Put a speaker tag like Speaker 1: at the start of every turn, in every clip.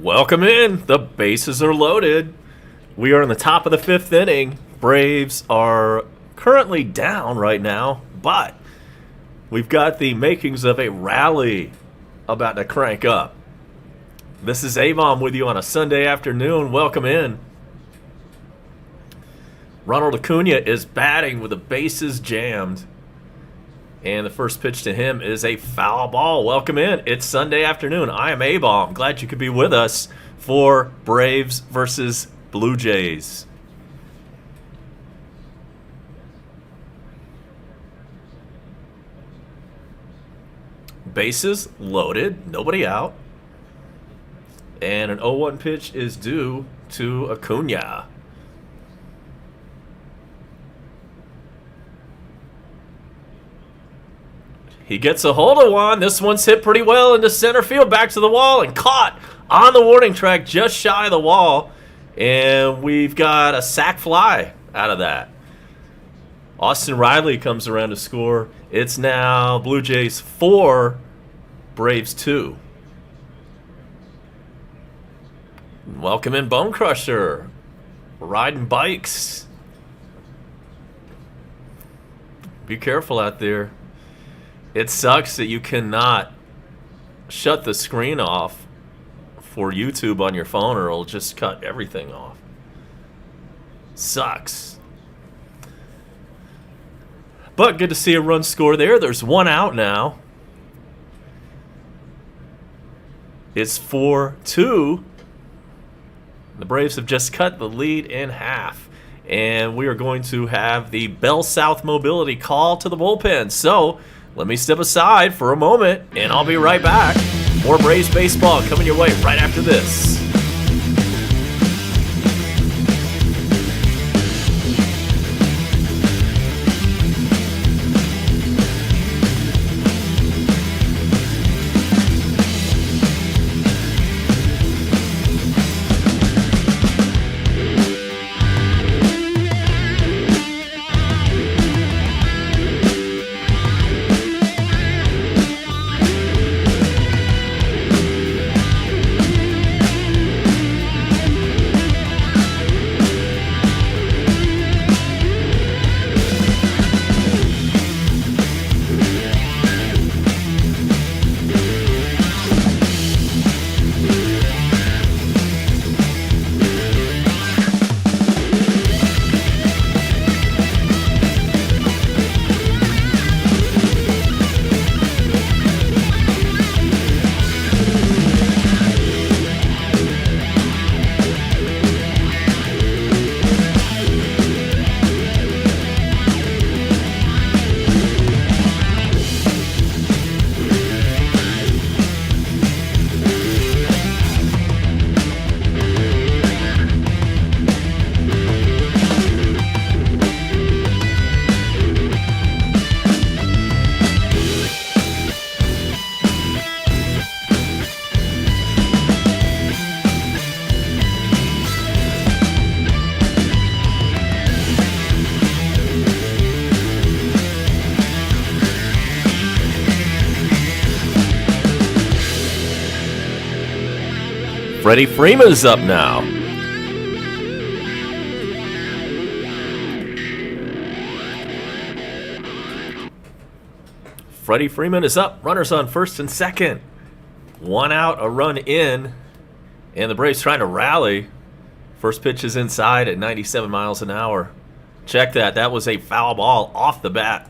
Speaker 1: Welcome in. The bases are loaded. We are in the top of the fifth inning. Braves are currently down right now, but we've got the makings of a rally about to crank up. This is Avon with you on a Sunday afternoon. Welcome in. Ronald Acuna is batting with the bases jammed. And the first pitch to him is a foul ball. Welcome in. It's Sunday afternoon. I am A-Bomb. Glad you could be with us for Braves versus Blue Jays. Bases loaded. Nobody out. And an 0-1 pitch is due to Acuna. He gets a hold of one. This one's hit pretty well into center field, back to the wall, and caught on the warning track just shy of the wall. And we've got a sac fly out of that. Austin Riley comes around to score. It's now Blue Jays 4, Braves 2. Welcome in, Bone Crusher. We're riding bikes. Be careful out there. It sucks that you cannot shut the screen off for YouTube on your phone or it'll just cut everything off. Sucks. But good to see a run score there. There's one out now. It's 4-2. The Braves have just cut the lead in half. And we are going to have the Bell South Mobility call to the bullpen. So let me step aside for a moment, and I'll be right back. More Braves baseball coming your way right after this. Freddie Freeman's up now. Freddie Freeman is up. Runners on first and second. One out, a run in. And the Braves trying to rally. First pitch is inside at 97 miles an hour. Check that. That was a foul ball off the bat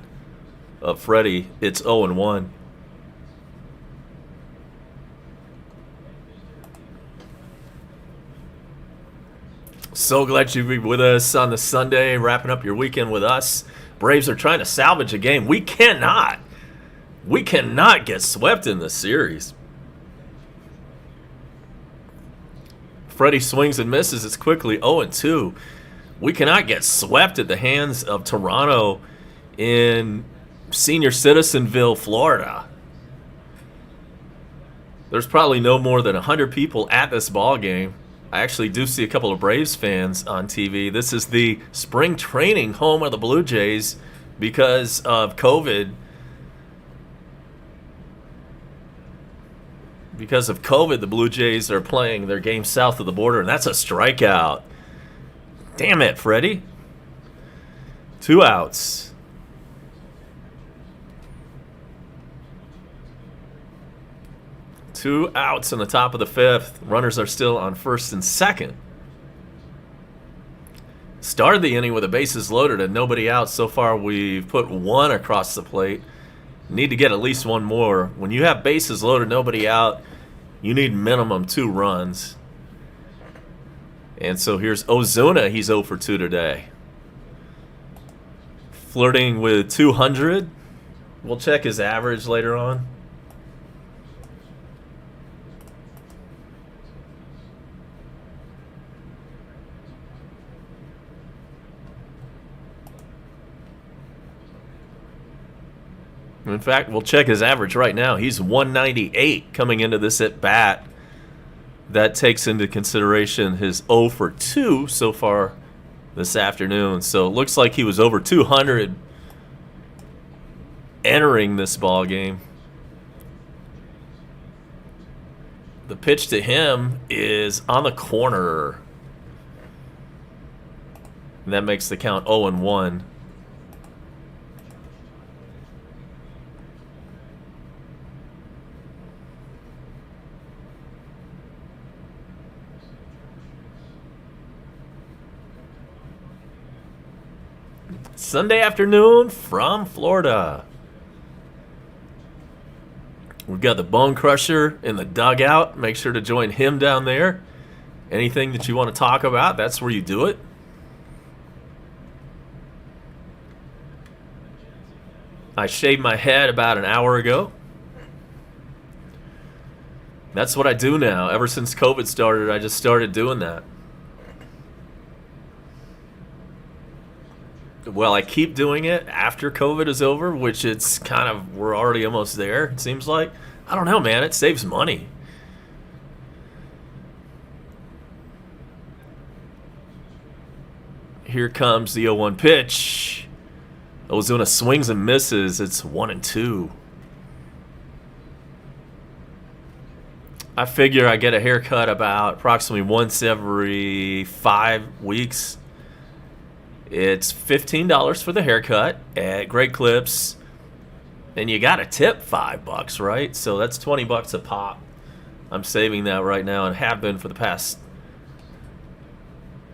Speaker 1: of Freddie. It's 0-1. So glad you be with us on the Sunday, wrapping up your weekend with us. Braves are trying to salvage a game. We cannot get swept in this series. Freddie swings and misses. It's quickly 0-2. We cannot get swept at the hands of Toronto in Senior Citizenville, Florida. There's probably no more than 100 people at this ball game. I actually do see a couple of Braves fans on TV. This is the spring training home of the Blue Jays because of COVID. Because of COVID, the Blue Jays are playing their game south of the border, and that's a strikeout. Damn it, Freddie. 2 outs. Two outs in the top of the 5th. Runners are still on first and second. Started the inning with the bases loaded and nobody out. So far, we've put 1 across the plate. Need to get at least 1 more. When you have bases loaded, nobody out, you need minimum 2 runs. And so here's Ozuna. He's 0 for 2 today. Flirting with 200. We'll check his average later on. In fact, we'll check his average right now. He's 198 coming into this at bat. That takes into consideration his 0 for 2 so far this afternoon. So it looks like he was over 200 entering this ball game. The pitch to him is on the corner. And that makes the count 0-1. Sunday afternoon from Florida. We've got the Bone Crusher in the dugout. Make sure to join him down there. Anything that you want to talk about, that's where you do it. I shaved my head about an hour ago. That's what I do now. Ever since COVID started, I just started doing that. Well, I keep doing it after COVID is over, which it's kind of, we're already almost there, it seems like. I don't know, man. It saves money. Here comes the 0-1 pitch. Ozuna swings and misses. It's 1-2. I figure I get a haircut about approximately once every 5 weeks. It's $15 for the haircut at Great Clips, and you got to tip $5, right? So that's $20 a pop. I'm saving that right now and have been for the past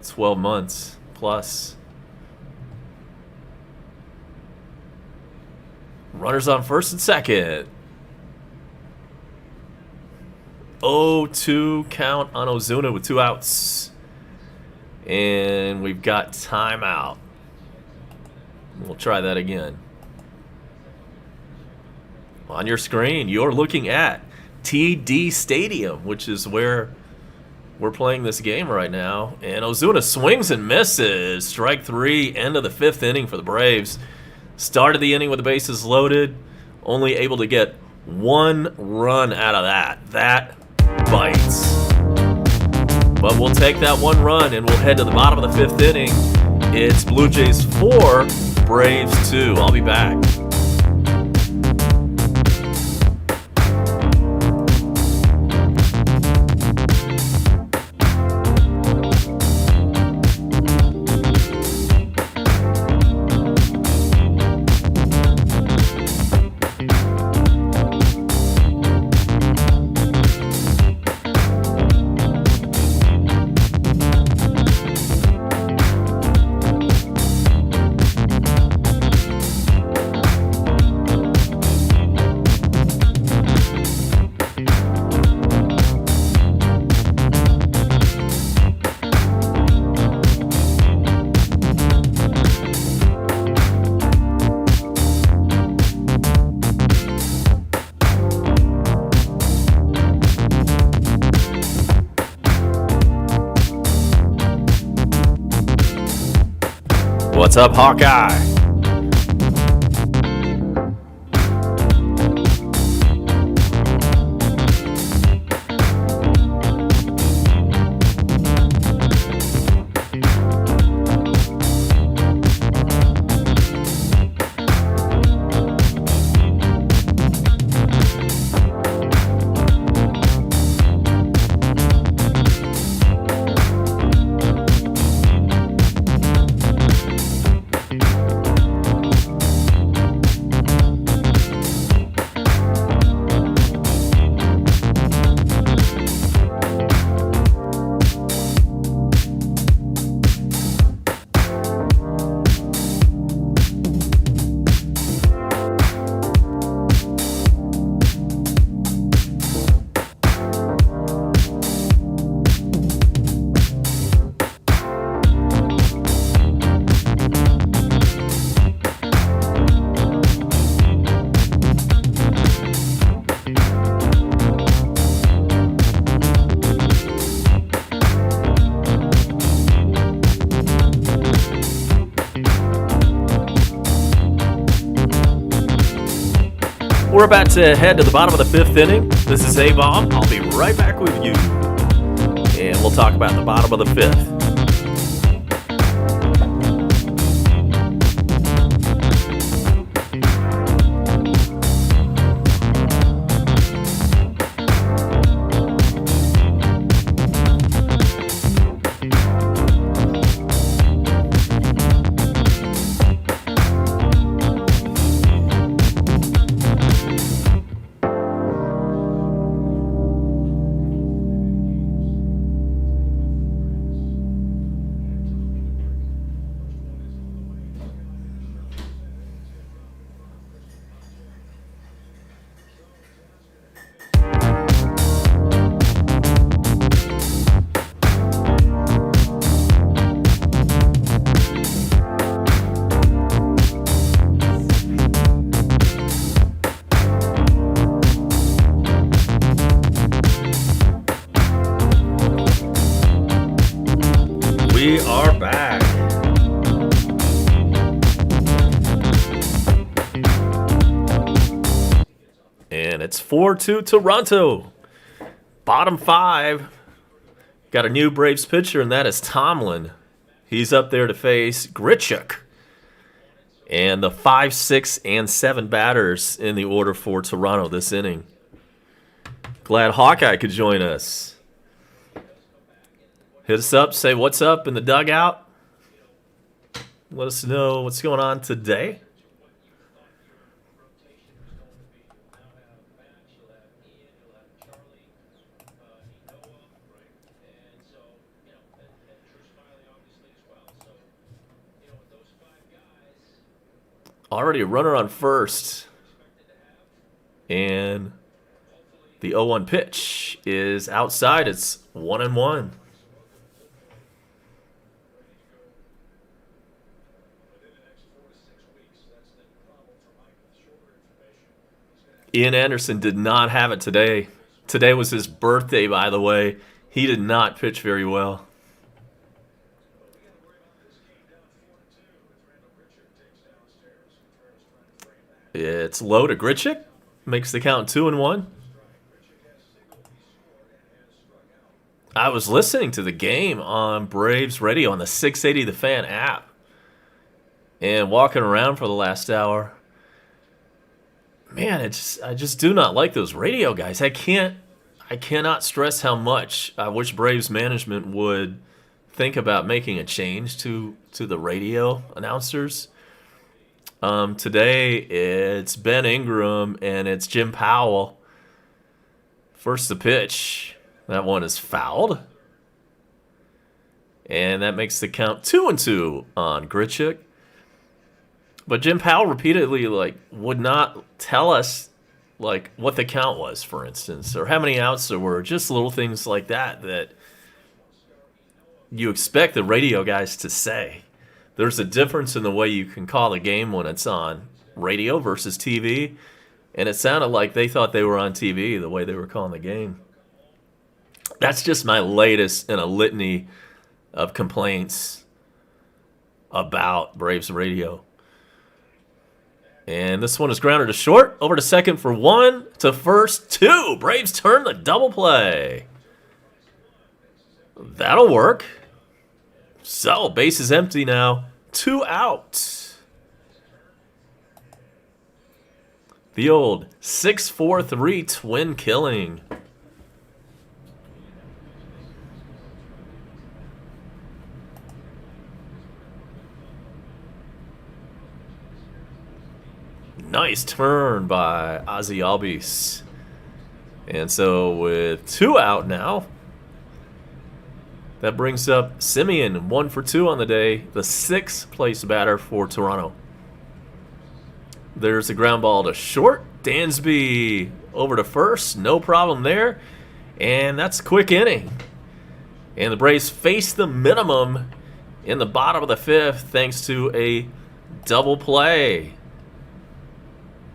Speaker 1: 12 months plus. Runners on first and second. 0-2 count on Ozuna with 2 outs. And we've got timeout. We'll try that again. On your screen, you're looking at TD Stadium, which is where we're playing this game right now. And Ozuna swings and misses. Strike 3, end of the 5th inning for the Braves. Started the inning with the bases loaded. Only able to get 1 run out of that. That bites. But we'll take that 1 run and we'll head to the bottom of the 5th inning. It's Blue Jays 4, Braves 2. I'll be back. What's up, Hawkeye? We're about to head to the bottom of the 5th inning. This is A-Bomb. I'll be right back with you. And we'll talk about the bottom of the 5th. We are back. And it's 4-2 Toronto. Bottom 5. Got a new Braves pitcher, and that is Tomlin. He's up there to face Grichuk. And the 5, 6, and 7 batters in the order for Toronto this inning. Glad Hawkeye could join us. Hit us up, say what's up in the dugout. Let us know what's going on today. Already a runner on first. And the 0-1 pitch is outside. It's 1-1. Ian Anderson did not have it today. Today was his birthday, by the way. He did not pitch very well. It's low to Grichuk. Makes the count 2-1. I was listening to the game on Braves Radio on the 680 The Fan app. And walking around for the last hour. Man, I just do not like those radio guys. I cannot stress how much I wish Braves management would think about making a change to the radio announcers. Today it's Ben Ingram and it's Jim Powell. First the pitch. That one is fouled. And that makes the count 2-2 on Grichuk. But Jim Powell repeatedly would not tell us what the count was, for instance, or how many outs there were. Just little things like that you expect the radio guys to say. There's a difference in the way you can call a game when it's on radio versus TV, and it sounded like they thought they were on TV the way they were calling the game. That's just my latest in a litany of complaints about Braves radio. And this one is grounded to short. Over to second for 1. To first, 2. Braves turn the double play. That'll work. So, base is empty now. 2 out. The old 6-4-3 twin killing. Nice turn by Ozzy Albies. And so with 2 out now, that brings up Simeon, 1 for 2 on the day, the 6th place batter for Toronto. There's a ground ball to short. Dansby over to first, no problem there. And that's a quick inning. And the Braves face the minimum in the bottom of the 5th thanks to a double play.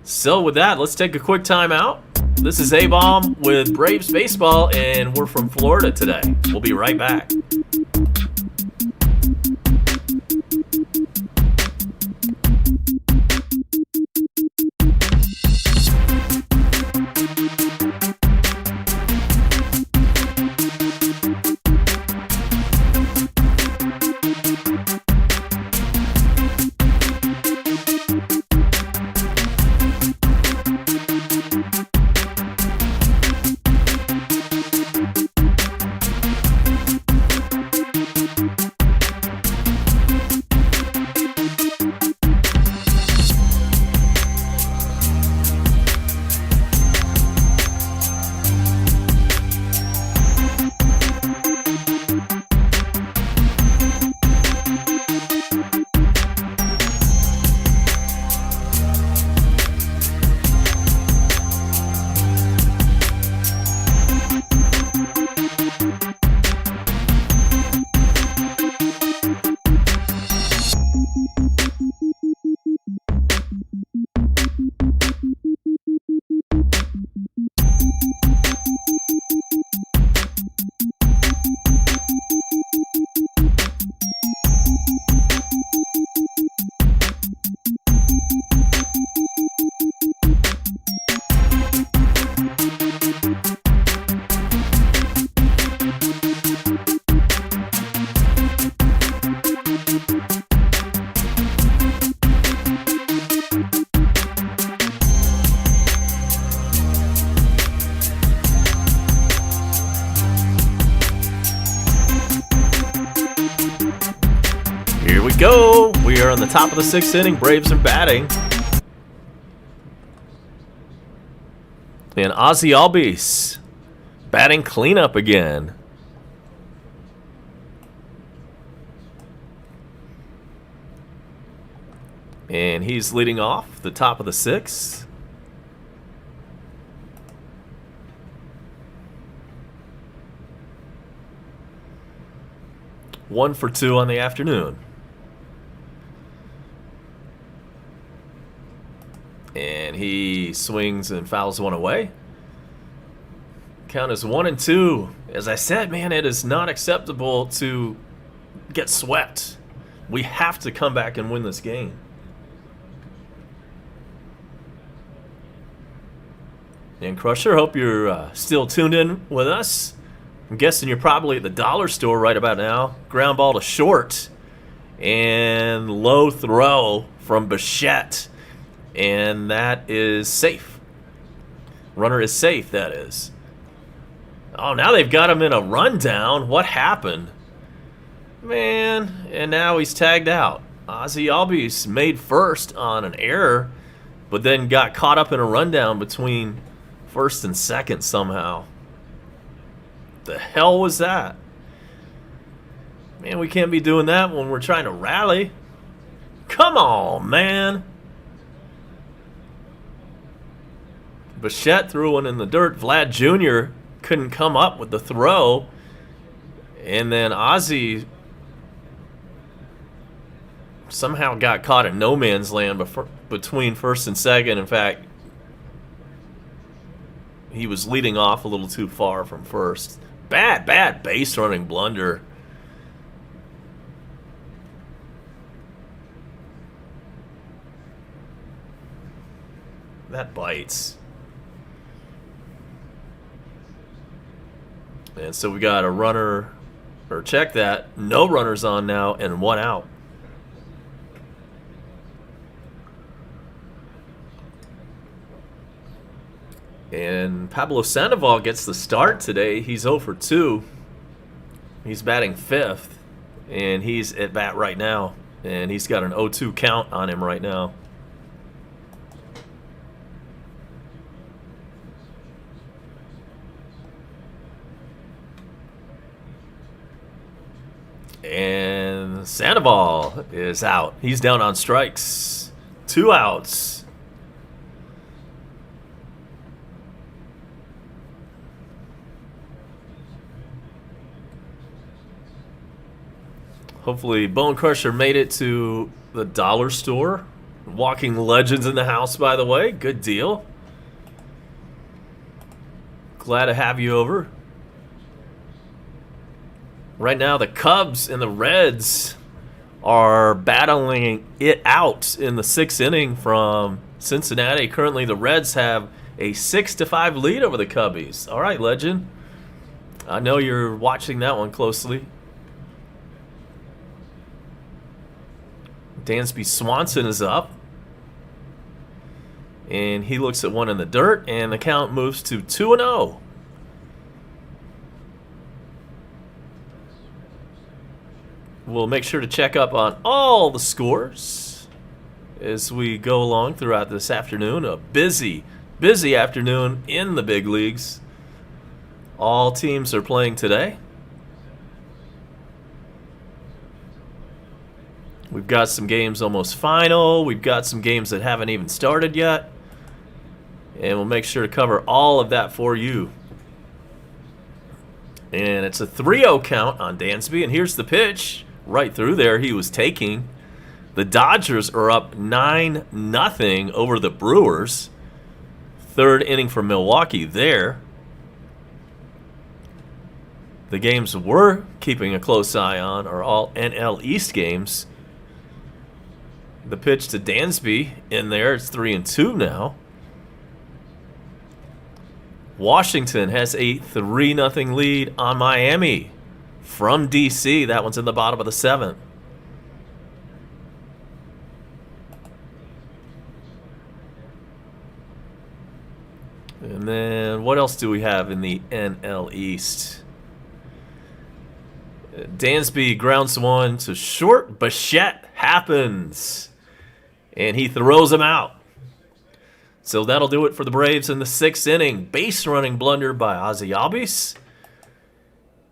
Speaker 1: So with that, let's take a quick timeout. This is A-Bomb with Braves Baseball, and we're from Florida today. We'll be right back. go. We are on the top of the 6th inning. Braves are batting. And Ozzy Albies batting cleanup again. And he's leading off the top of the 6th. One for two on the afternoon. And he swings and fouls one away. Count is 1-2. As I said, man, it is not acceptable to get swept. We have to come back and win this game. And Crusher, hope you're still tuned in with us. I'm guessing you're probably at the dollar store right about now. Ground ball to short. And low throw from Bichette. And that is safe. Runner is safe, that is. Oh, now they've got him in a rundown. What happened? Man, and now he's tagged out. Ozzy Albies made first on an error, but then got caught up in a rundown between first and second somehow. The hell was that? Man, we can't be doing that when we're trying to rally. Come on, man. Bichette threw one in the dirt. Vlad Jr. couldn't come up with the throw. And then Ozzy somehow got caught in no man's land between first and second. In fact, he was leading off a little too far from first. Bad base running blunder. That bites. And so we got a runner, or check that, no runners on now and one out. And Pablo Sandoval gets the start today. He's 0 for 2. He's batting 5th, and he's at bat right now. And he's got an 0-2 count on him right now. And Sandoval is out. He's down on strikes. 2 outs. Hopefully Bone Crusher made it to the dollar store. Walking Legends in the house, by the way. Good deal. Glad to have you over. Right now, the Cubs and the Reds are battling it out in the 6th inning from Cincinnati. Currently, the Reds have a 6-5 lead over the Cubbies. All right, Legend. I know you're watching that one closely. Dansby Swanson is up. And he looks at one in the dirt, and the count moves to 2-0. We'll make sure to check up on all the scores as we go along throughout this afternoon. A busy afternoon in the big leagues. All teams are playing today. We've got some games almost final. We've got some games that haven't even started yet. And we'll make sure to cover all of that for you. And it's a 3-0 count on Dansby. And here's the pitch. Right through there he was taking. The Dodgers are up 9-0 over the Brewers. 3rd inning for Milwaukee there. The games we're keeping a close eye on are all NL East games. The pitch to Dansby in there. It's 3-2 now. Washington has a 3-0 lead on Miami from D.C. That one's in the bottom of the 7th. And then what else do we have in the NL East? Dansby grounds one to short. Bichette happens, and he throws him out. So that'll do it for the Braves in the 6th inning. Base running blunder by Ozzie Albies.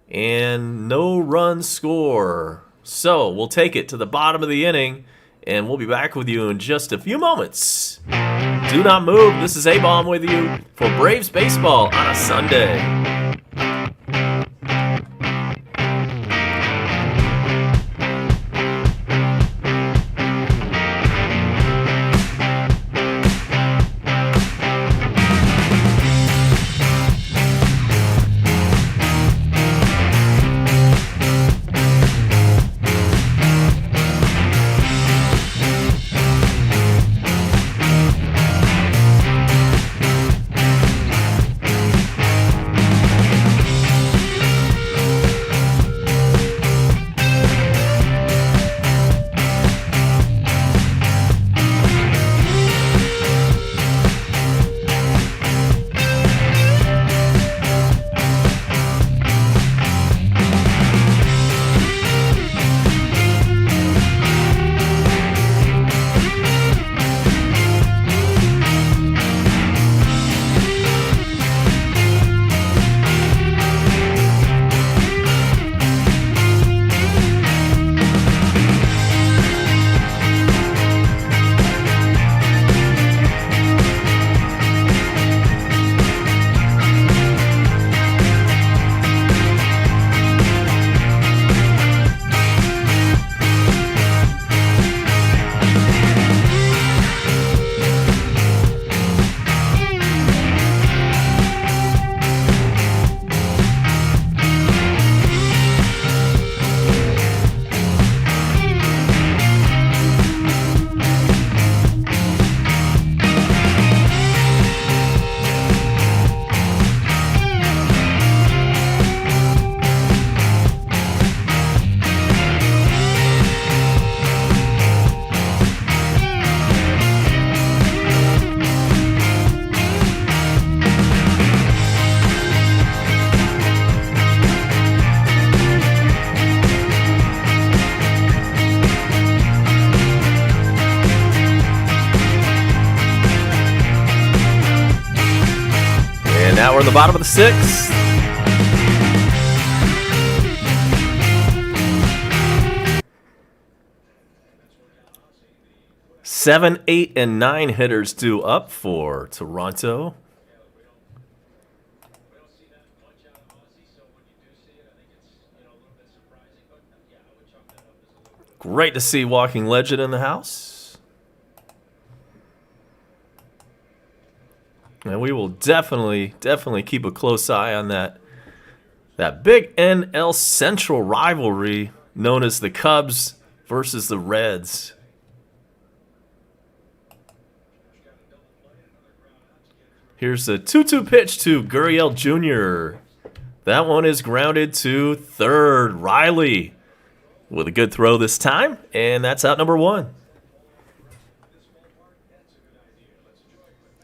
Speaker 1: And no run score. So we'll take it to the bottom of the inning, and we'll be back with you in just a few moments. Do not move. This is A-Bomb with you for Braves Baseball on a Sunday. Now we're in the bottom of the 6th. Seven, 8, and 9 hitters due up for Toronto. Great to see Walking Legend in the house. And we will definitely keep a close eye on that big NL Central rivalry known as the Cubs versus the Reds. Here's a 2-2 pitch to Gurriel Jr. That one is grounded to third. Riley with a good throw this time, and that's out number 1.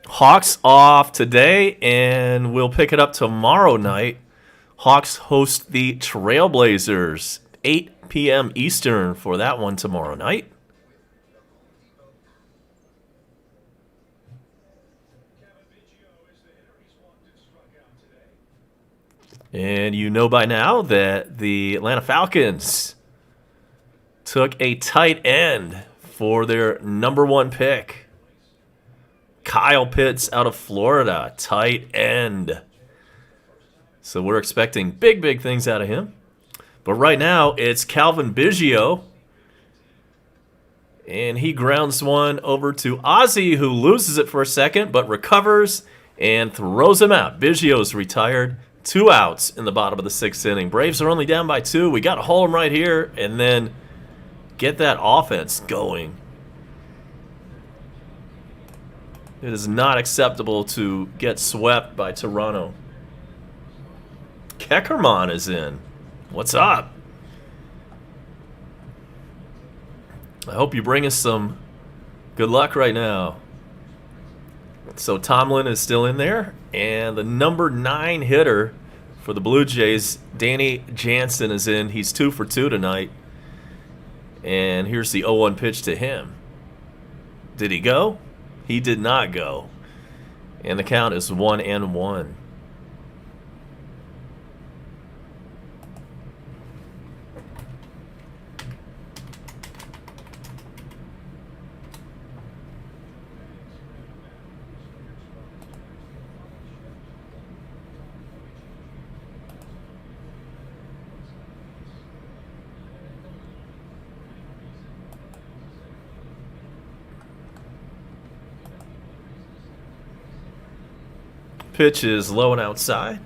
Speaker 1: Hawks off today, and we'll pick it up tomorrow night. Hawks host the Trailblazers, 8 p.m. Eastern for that one tomorrow night. And you know by now that the Atlanta Falcons took a tight end for their number 1 pick. Kyle Pitts out of Florida, tight end. So we're expecting big things out of him. But right now, it's Calvin Biggio. And he grounds one over to Ozzie, who loses it for a second, but recovers and throws him out. Biggio's retired. 2 outs in the bottom of the 6th inning. Braves are only down by 2. We got to hold them right here and then get that offense going. It is not acceptable to get swept by Toronto. Keckerman is in. What's up? I hope you bring us some good luck right now. So Tomlin is still in there. And the number 9 hitter for the Blue Jays. Danny Jansen is in. He's 2 for 2 tonight. And here's the 0-1 pitch to him. Did he go? He did not go. And the count is 1-1. Pitch is low and outside.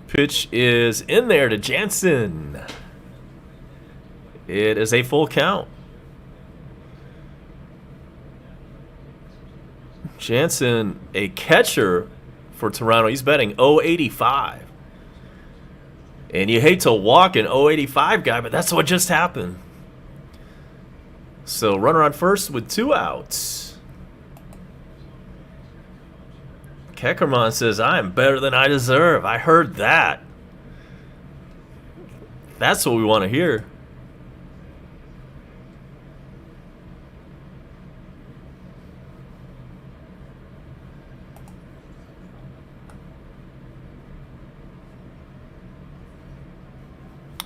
Speaker 1: Pitch is in there to Jansen. It is a full count. Jansen, a catcher for Toronto. He's batting .085. And you hate to walk an .085 guy, but that's what just happened. So runner on first with 2 outs. Keckerman says, I am better than I deserve. I heard that. That's what we want to hear.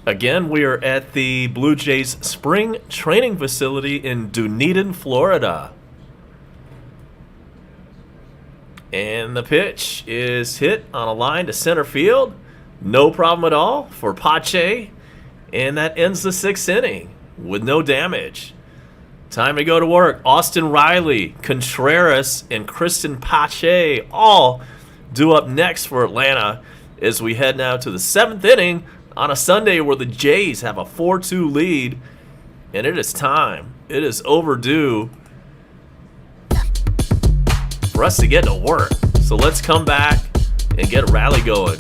Speaker 1: Again, we are at the Blue Jays spring training facility in Dunedin, Florida. And the pitch is hit on a line to center field. No problem at all for Pache. And that ends the 6th inning with no damage. Time to go to work. Austin Riley, Contreras, and Kristen Pache all due up next for Atlanta as we head now to the 7th inning on a Sunday where the Jays have a 4-2 lead. And it is time. It is overdue for us to get to work. So let's come back and get a rally going.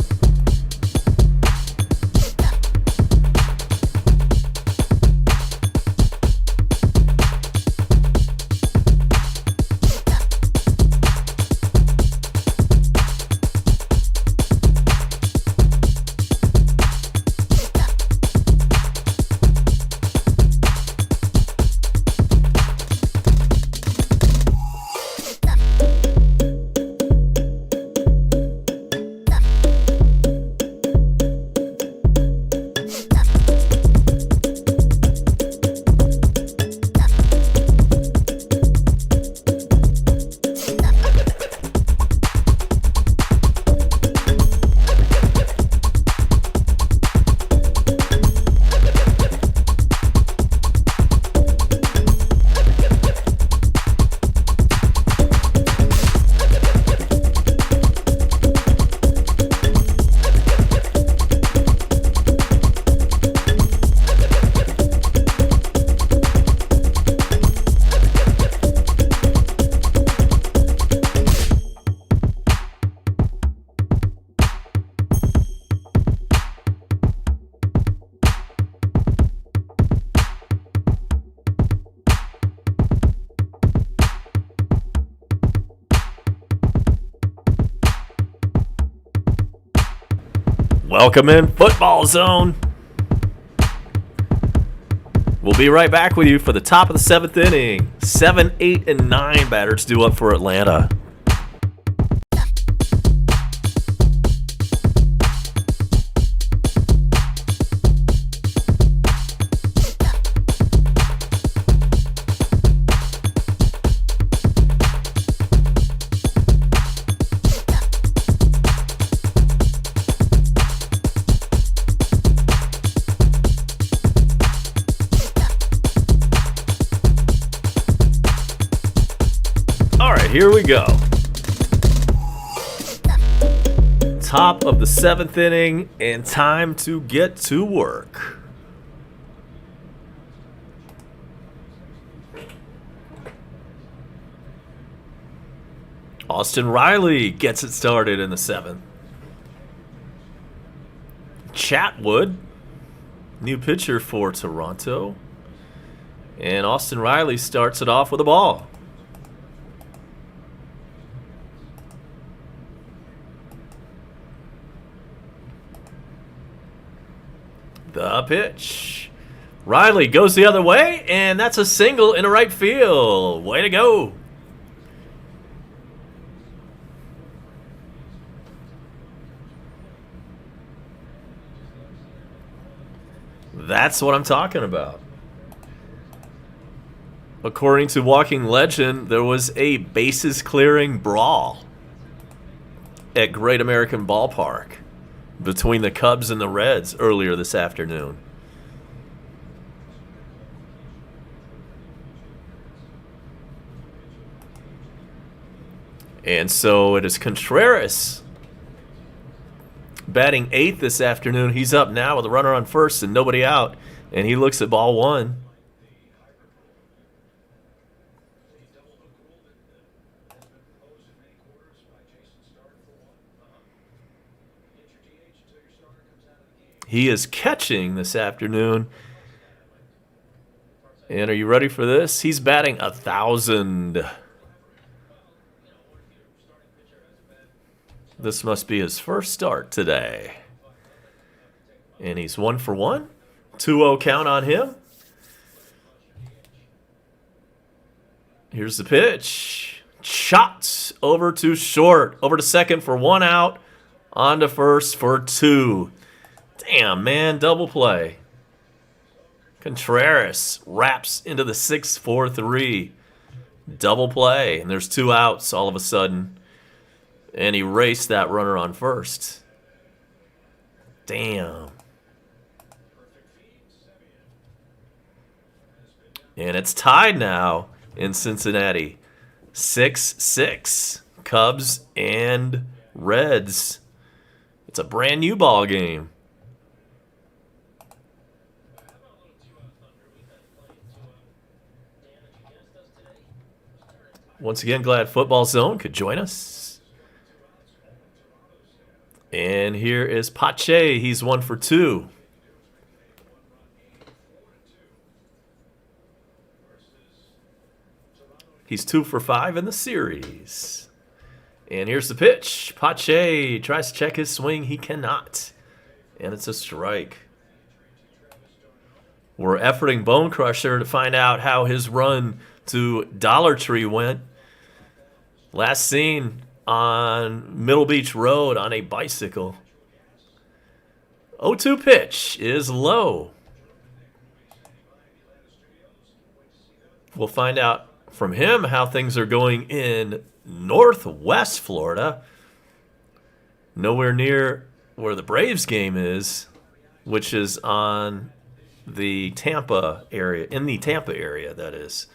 Speaker 1: Welcome in Football Zone. We'll be right back with you for the top of the 7th inning. 7, 8, and 9 batters due up for Atlanta. Here we go. Top of the 7th inning and time to get to work. Austin Riley gets it started in the 7th. Chatwood, new pitcher for Toronto. And Austin Riley starts it off with a ball. The pitch. Riley goes the other way, and that's a single into right field. Way to go. That's what I'm talking about. According to Walking Legend, there was a bases-clearing brawl at Great American Ballpark between the Cubs and the Reds earlier this afternoon. And so it is Contreras batting 8th this afternoon. He's up now with a runner on first and nobody out. And he looks at ball 1. He is catching this afternoon. And are you ready for this? He's batting 1,000. This must be his first start today. And he's 1 for 1. 2-0 count on him. Here's the pitch. Shot over to short. Over to second for 1 out. On to first for 2. Damn, man. Double play. Contreras wraps into the 6-4-3. Double play. And there's 2 outs all of a sudden. And he raced that runner on first. Damn. And it's tied now in Cincinnati. 6-6. Cubs and Reds. It's a brand new ball game. Once again, glad Football Zone could join us. And here is Pache. He's 1 for 2. He's 2 for 5 in the series. And here's the pitch. Pache tries to check his swing. He cannot. And it's a strike. We're efforting Bone Crusher to find out how his run to Dollar Tree went. Last seen on Middle Beach Road on a bicycle. 0-2 pitch is low. We'll find out from him how things are going in Northwest Florida. Nowhere near where the Braves game is, which is on the Tampa area, in the Tampa area, that is.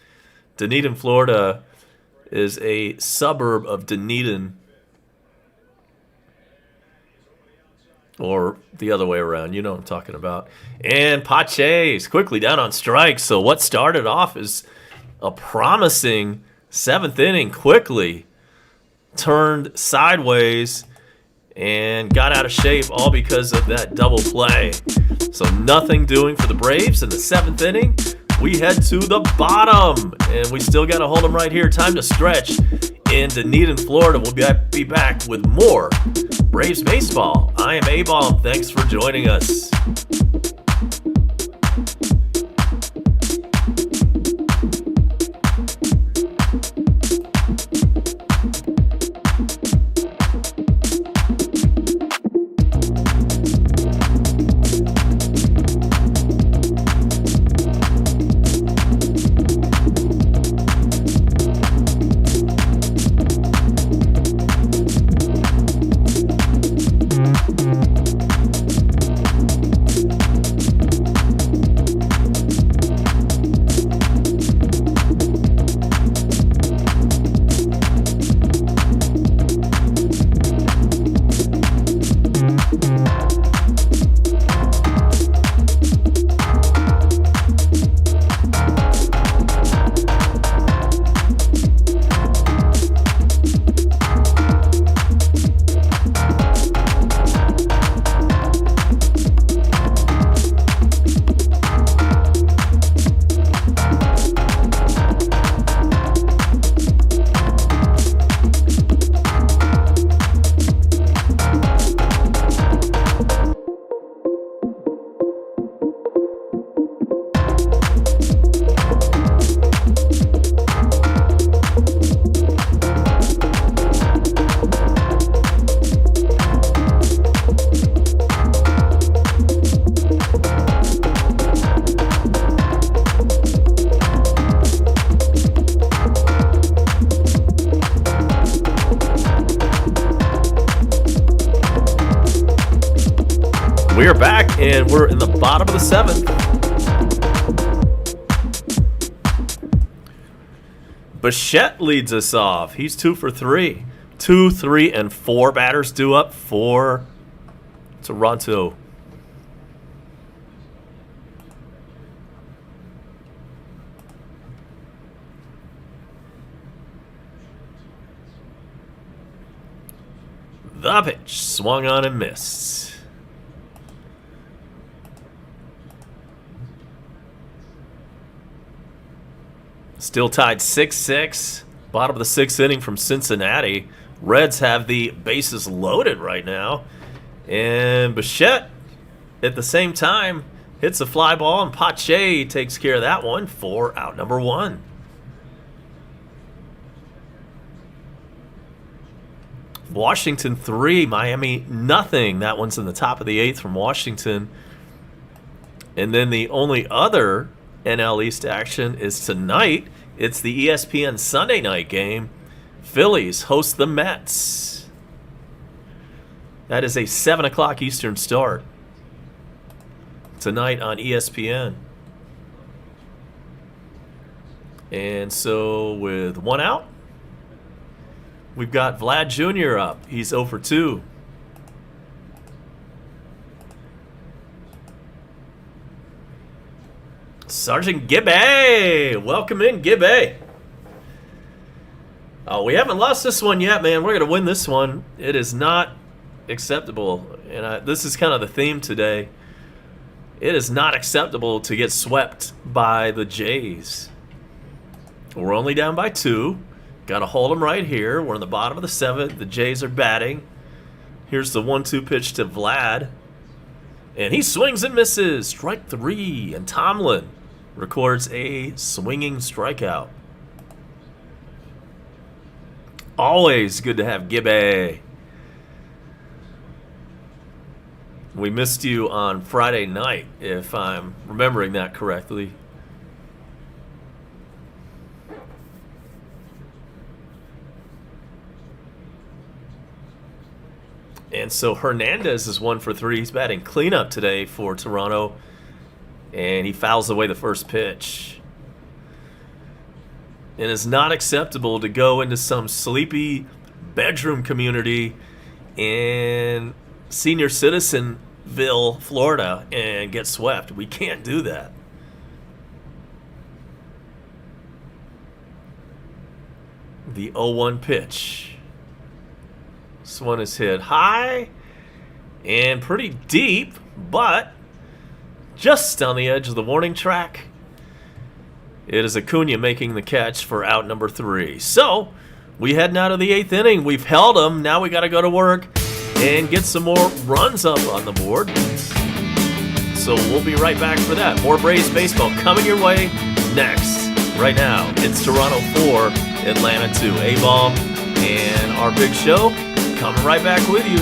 Speaker 1: Dunedin, Florida is a suburb of Dunedin, or the other way around. You know what I'm talking about. And Pache is quickly down on strikes. So what started off as a promising 7th inning quickly turned sideways and got out of shape, all because of that double play. So nothing doing for the Braves in the 7th inning. We head to the bottom, and we still got to hold them right here. Time to stretch in Dunedin, Florida. We'll be back with more Braves baseball. I am A-Ball. Thanks for joining us. We are back, and we're in the bottom of the 7th. Bichette leads us off. He's 2 for 3. 2, 3, and 4 batters due up for Toronto. The pitch swung on and missed. Still tied 6-6. Bottom of the 6th inning from Cincinnati. Reds have the bases loaded right now. And Bichette, at the same time, hits a fly ball, and Pache takes care of that one for out number 1. Washington 3, Miami nothing. That one's in the top of the 8th from Washington. And then the only other NL East action is tonight. It's the ESPN Sunday night game. Phillies host the Mets. That is a 7 o'clock Eastern start tonight on ESPN. And so with 1 out, we've got Vlad Jr. up. He's 0 for 2. Sergeant Gibby! Welcome in, Gibby. Oh, we haven't lost this one yet, man. We're going to win this one. It is not acceptable. And this is kind of the theme today. It is not acceptable to get swept by the Jays. We're only down by 2. Got to hold them right here. We're in the bottom of the 7th. The Jays are batting. Here's the 1-2 pitch to Vlad. And he swings and misses. Strike 3. And Tomlin records a swinging strikeout. Always good to have Gibby. We missed you on Friday night, if I'm remembering that correctly. And so Hernandez is 1 for 3. He's batting cleanup today for Toronto. And he fouls away the first pitch. And it's not acceptable to go into some sleepy bedroom community in Senior Citizenville, Florida, and get swept. We can't do that. The 0-1 pitch. This one is hit high and pretty deep, but just on the edge of the warning track. It is Acuna making the catch for out number 3. So we heading out of the 8th inning. We've held them. Now we got to go to work and get some more runs up on the board. So we'll be right back for that. More Braves baseball coming your way next. Right now, it's Toronto 4, Atlanta 2. A-Ball and our big show coming right back with you.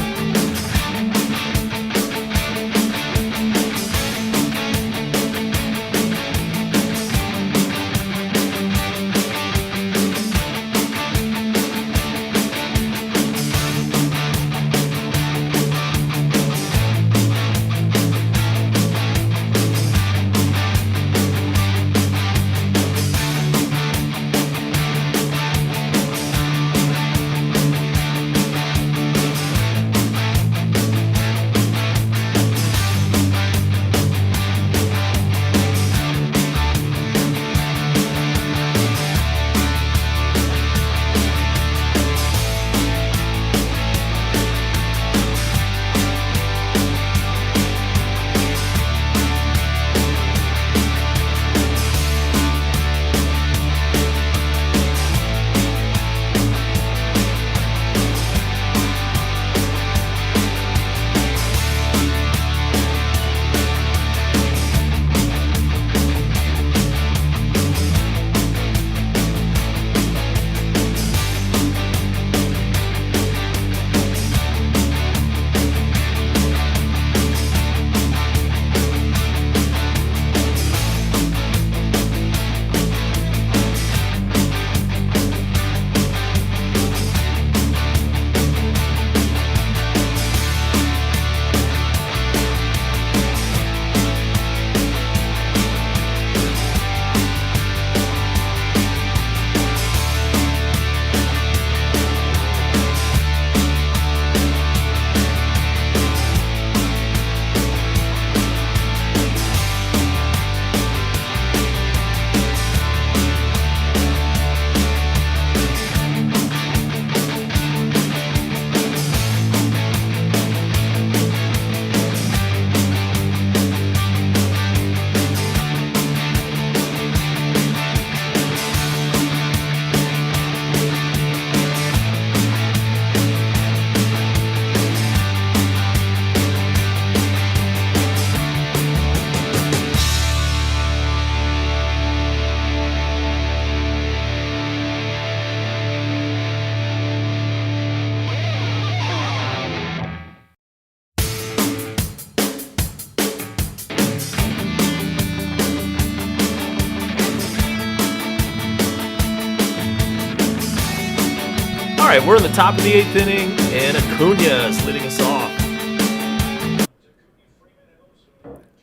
Speaker 1: right, we're in the top of the 8th inning, and Acuna is leading us off.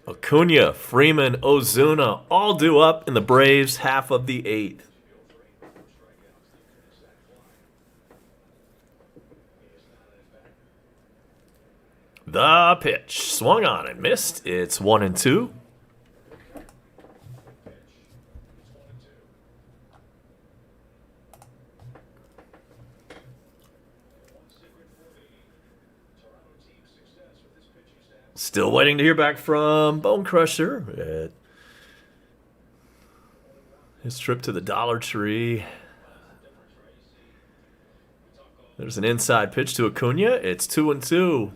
Speaker 1: Acuna, Freeman, Ozuna, all due up in the Braves half of the 8th. The pitch. Swung on and missed. It's 1-2. Still waiting to hear back from Bone Crusher at his trip to the Dollar Tree. There's an inside pitch to Acuna. It's 2-2.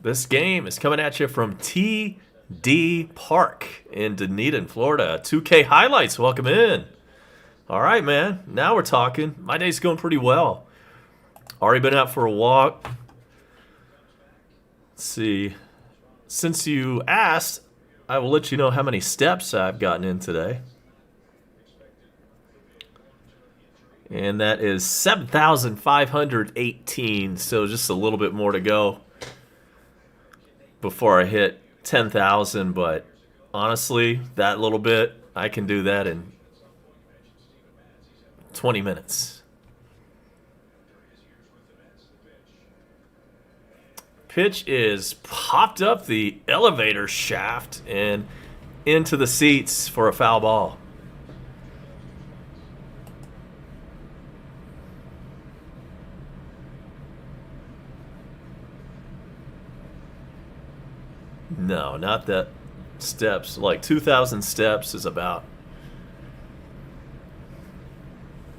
Speaker 1: This game is coming at you from TD Park in Dunedin, Florida. 2K Highlights, welcome in. All right, man. Now we're talking. My day's going pretty well. Already been out for a walk. Let's see. Since you asked, I will let you know how many steps I've gotten in today. And that is 7,518, so just a little bit more to go before I hit 10,000, but honestly, that little bit, I can do that in 20 minutes. Pitch is popped up the elevator shaft and into the seats for a foul ball. No, not that steps. Like 2,000 steps is about,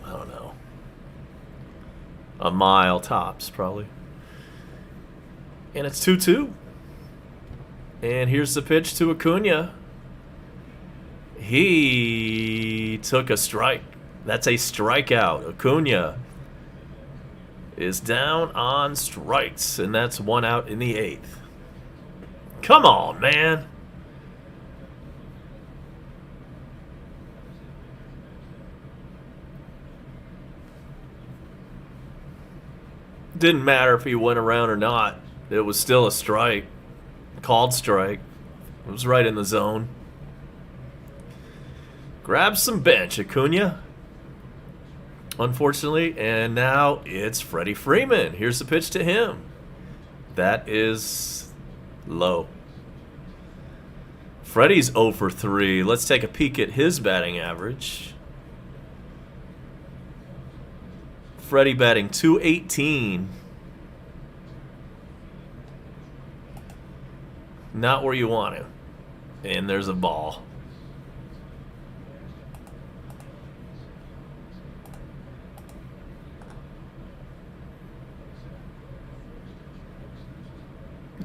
Speaker 1: I don't know, a mile tops probably. And it's 2-2. And here's the pitch to Acuna. He took a strike. That's a strikeout. Acuna is down on strikes, and that's 1 out in the 8th. Come on, man. Didn't matter if he went around or not. It was still a strike. Called strike. It was right in the zone. Grab some bench, Acuna. Unfortunately, and now it's Freddie Freeman. Here's the pitch to him. That is low. Freddie's 0 for 3. Let's take a peek at his batting average. Freddie batting .218. Not where you want him. And there's a ball.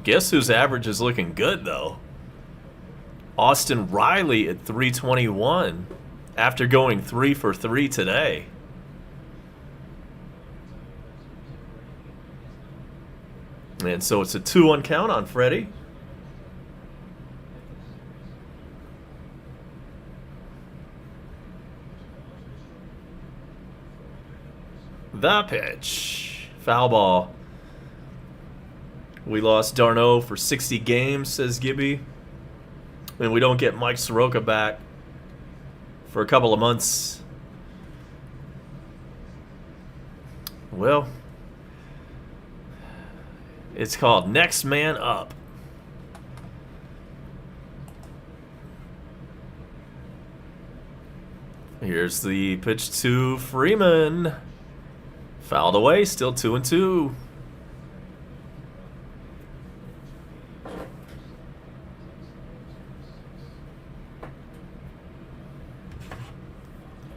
Speaker 1: Guess whose average is looking good, though? Austin Riley at .321 after going 3 for 3 today. And so it's a 2-1 count on Freddie. The pitch. Foul ball. We lost d'Arnaud for 60 games, says Gibby. And we don't get Mike Soroka back for a couple of months. Well, it's called Next Man Up. Here's the pitch to Freeman. Fouled away, still 2-2.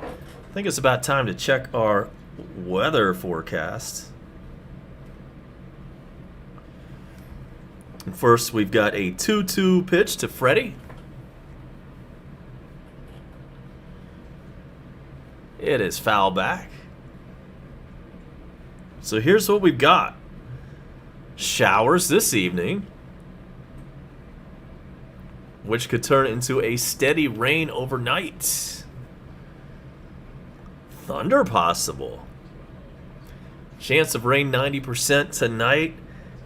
Speaker 1: I think it's about time to check our weather forecast. And first, we've got a 2-2 pitch to Freddie. It is foul back. So here's what we've got. Showers this evening, which could turn into a steady rain overnight. Thunder possible. Chance of rain 90% tonight,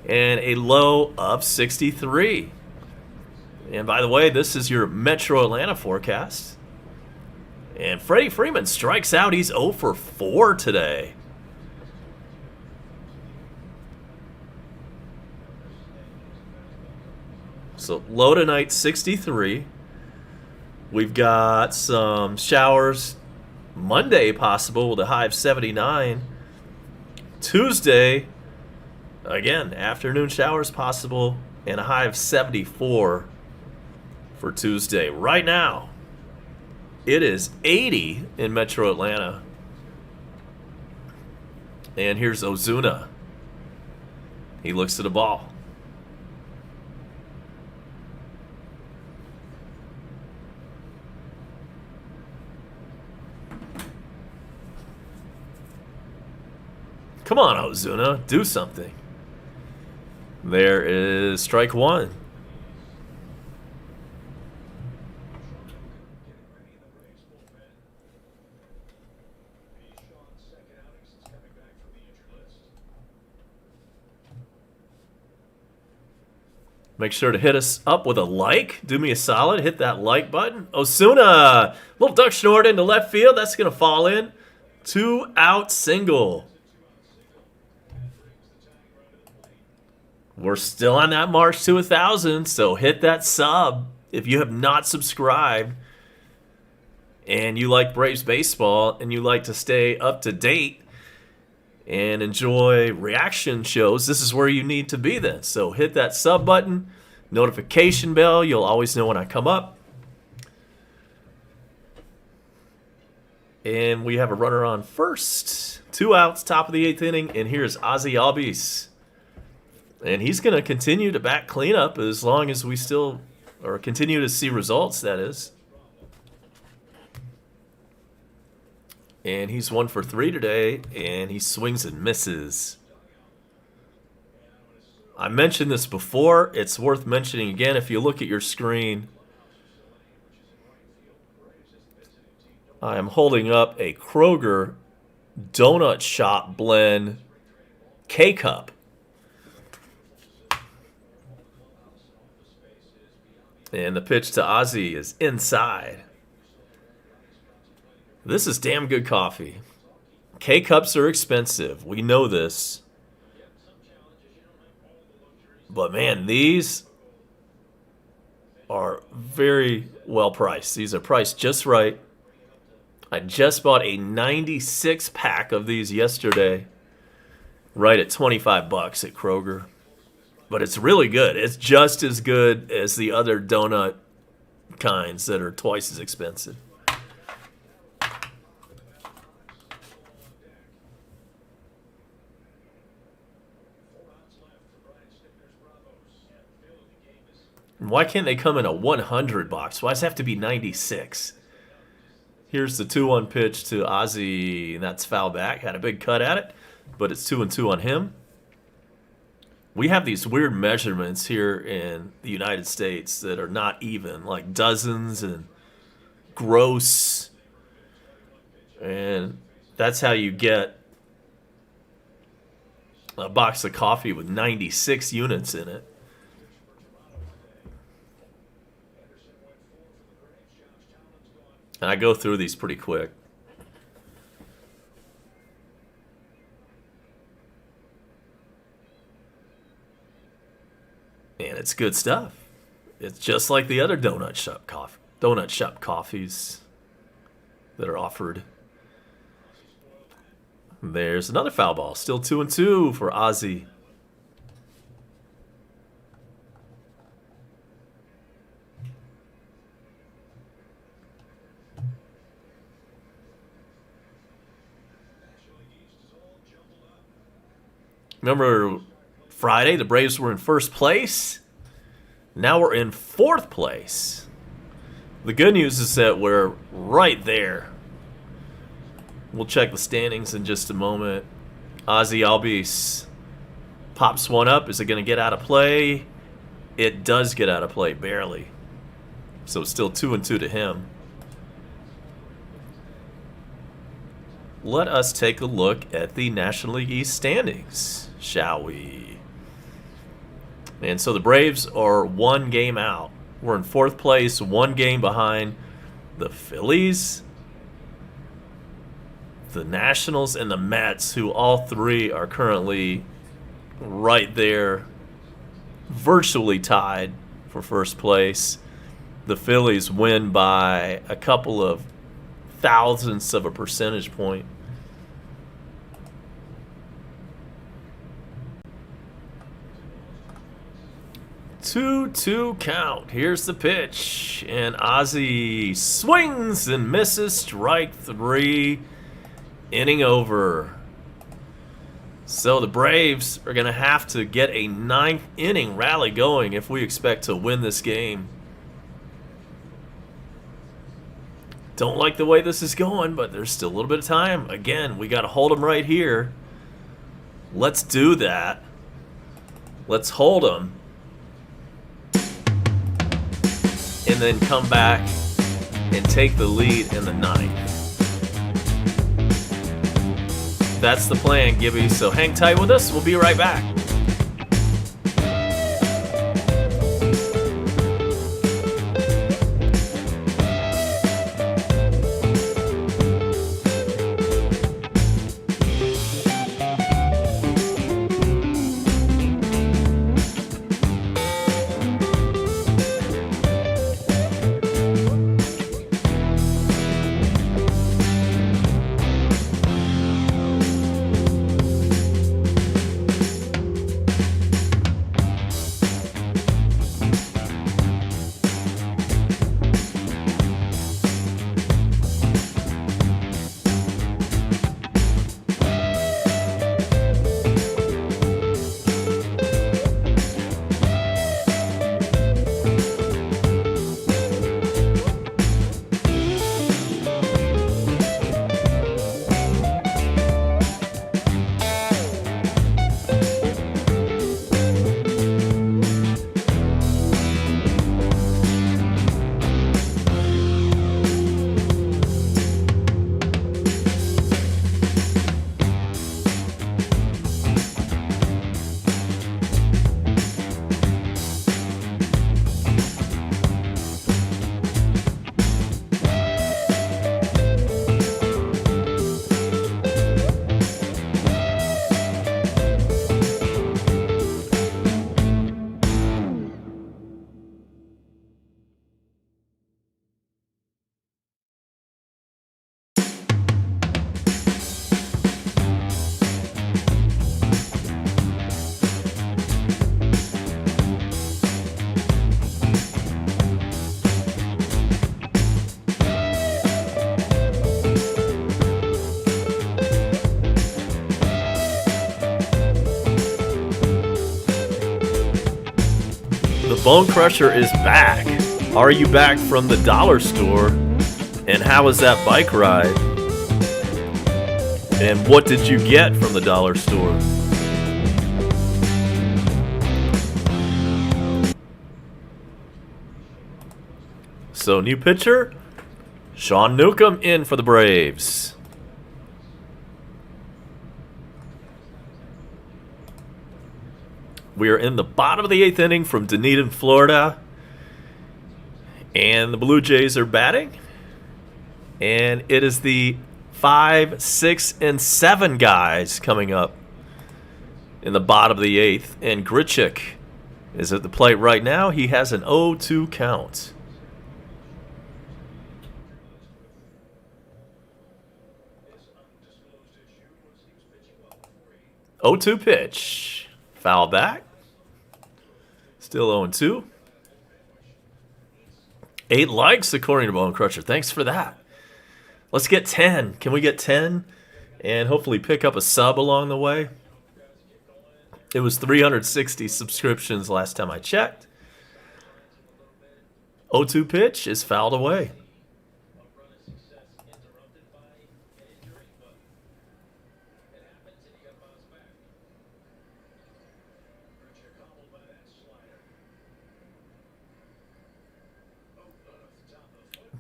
Speaker 1: and a low of 63. And by the way, this is your Metro Atlanta forecast. And Freddie Freeman strikes out. He's 0 for 4 today. So low tonight, 63. We've got some showers Monday possible with a high of 79. Tuesday, again, afternoon showers possible and a high of 74 for Tuesday. Right now, it is 80 in Metro Atlanta. And here's Ozuna. He looks at the ball. Come on, Ozuna, do something. There is strike one. Make sure to hit us up with a like. Do me a solid. Hit that like button. Ozuna, little duck short into left field. That's going to fall in. 2-out single. We're still on that march to 1,000, so hit that sub if you have not subscribed and you like Braves baseball and you like to stay up to date and enjoy reaction shows. This is where you need to be then. So hit that sub button, notification bell. You'll always know when I come up. And we have a runner on first. 2 outs, top of the 8th inning, and here's Ozzy Albies. And he's going to continue to back cleanup as long as we still, or continue to see results, that is. And he's 1 for 3 today, and he swings and misses. I mentioned this before. It's worth mentioning again. If you look at your screen, I am holding up a Kroger Donut Shop Blend K-Cup. And the pitch to Ozzy is inside. This is damn good coffee. K-Cups are expensive. We know this. But man, these are very well priced. These are priced just right. I just bought a 96 pack of these yesterday. Right at 25 bucks at Kroger. But it's really good. It's just as good as the other donut kinds that are twice as expensive. Why can't they come in a 100 box? Why does it have to be 96? Here's the 2-1 pitch to Ozzy, and that's foul back. Had a big cut at it, but it's 2-2 on him. We have these weird measurements here in the United States that are not even, like dozens and gross. And that's how you get a box of coffee with 96 units in it. And I go through these pretty quick. And it's good stuff. It's just like the other donut shop coffees that are offered. There's another foul ball. Still 2-2 for Ozzy. Remember Friday, the Braves were in first place. Now we're in 4th place. The good news is that we're right there. We'll check the standings in just a moment. Ozzy Albies pops one up. Is it going to get out of play? It does get out of play, barely. So it's still 2-2 to him. let us take a look at the National League East standings, shall we? And so the Braves are 1 game out. We're in 4th place, 1 game behind the Phillies, the Nationals, and the Mets, who all 3 are currently right there, virtually tied for 1st place. The Phillies win by a couple of thousandths of a percentage point. Two count. Here's the pitch, and Ozzie swings and misses. Strike 3. Inning over. So the Braves are going to have to get a 9th inning rally going if we expect to win this game. Don't like the way this is going, but there's still a little bit of time. Again, we got to hold them right here. Let's do that. Let's hold them. And then come back and take the lead in the 9th. That's the plan, Gibby. So hang tight with us. We'll be right back. Bone Crusher is back. Are you back from the dollar store? And how was that bike ride? And what did you get from the dollar store? So, new pitcher, Sean Newcomb in for the Braves. We are in the bottom of the 8th inning from Dunedin, Florida. And the Blue Jays are batting. And it is the 5, 6, and 7 guys coming up in the bottom of the 8th. And Grichuk is at the plate right now. He has an 0-2 count. 0-2 pitch. Foul back. Still 0-2. 8 likes according to Bone Crusher. Thanks for that. Let's get 10. Can we get 10? And hopefully pick up a sub along the way. It was 360 subscriptions last time I checked. 0-2 pitch is fouled away.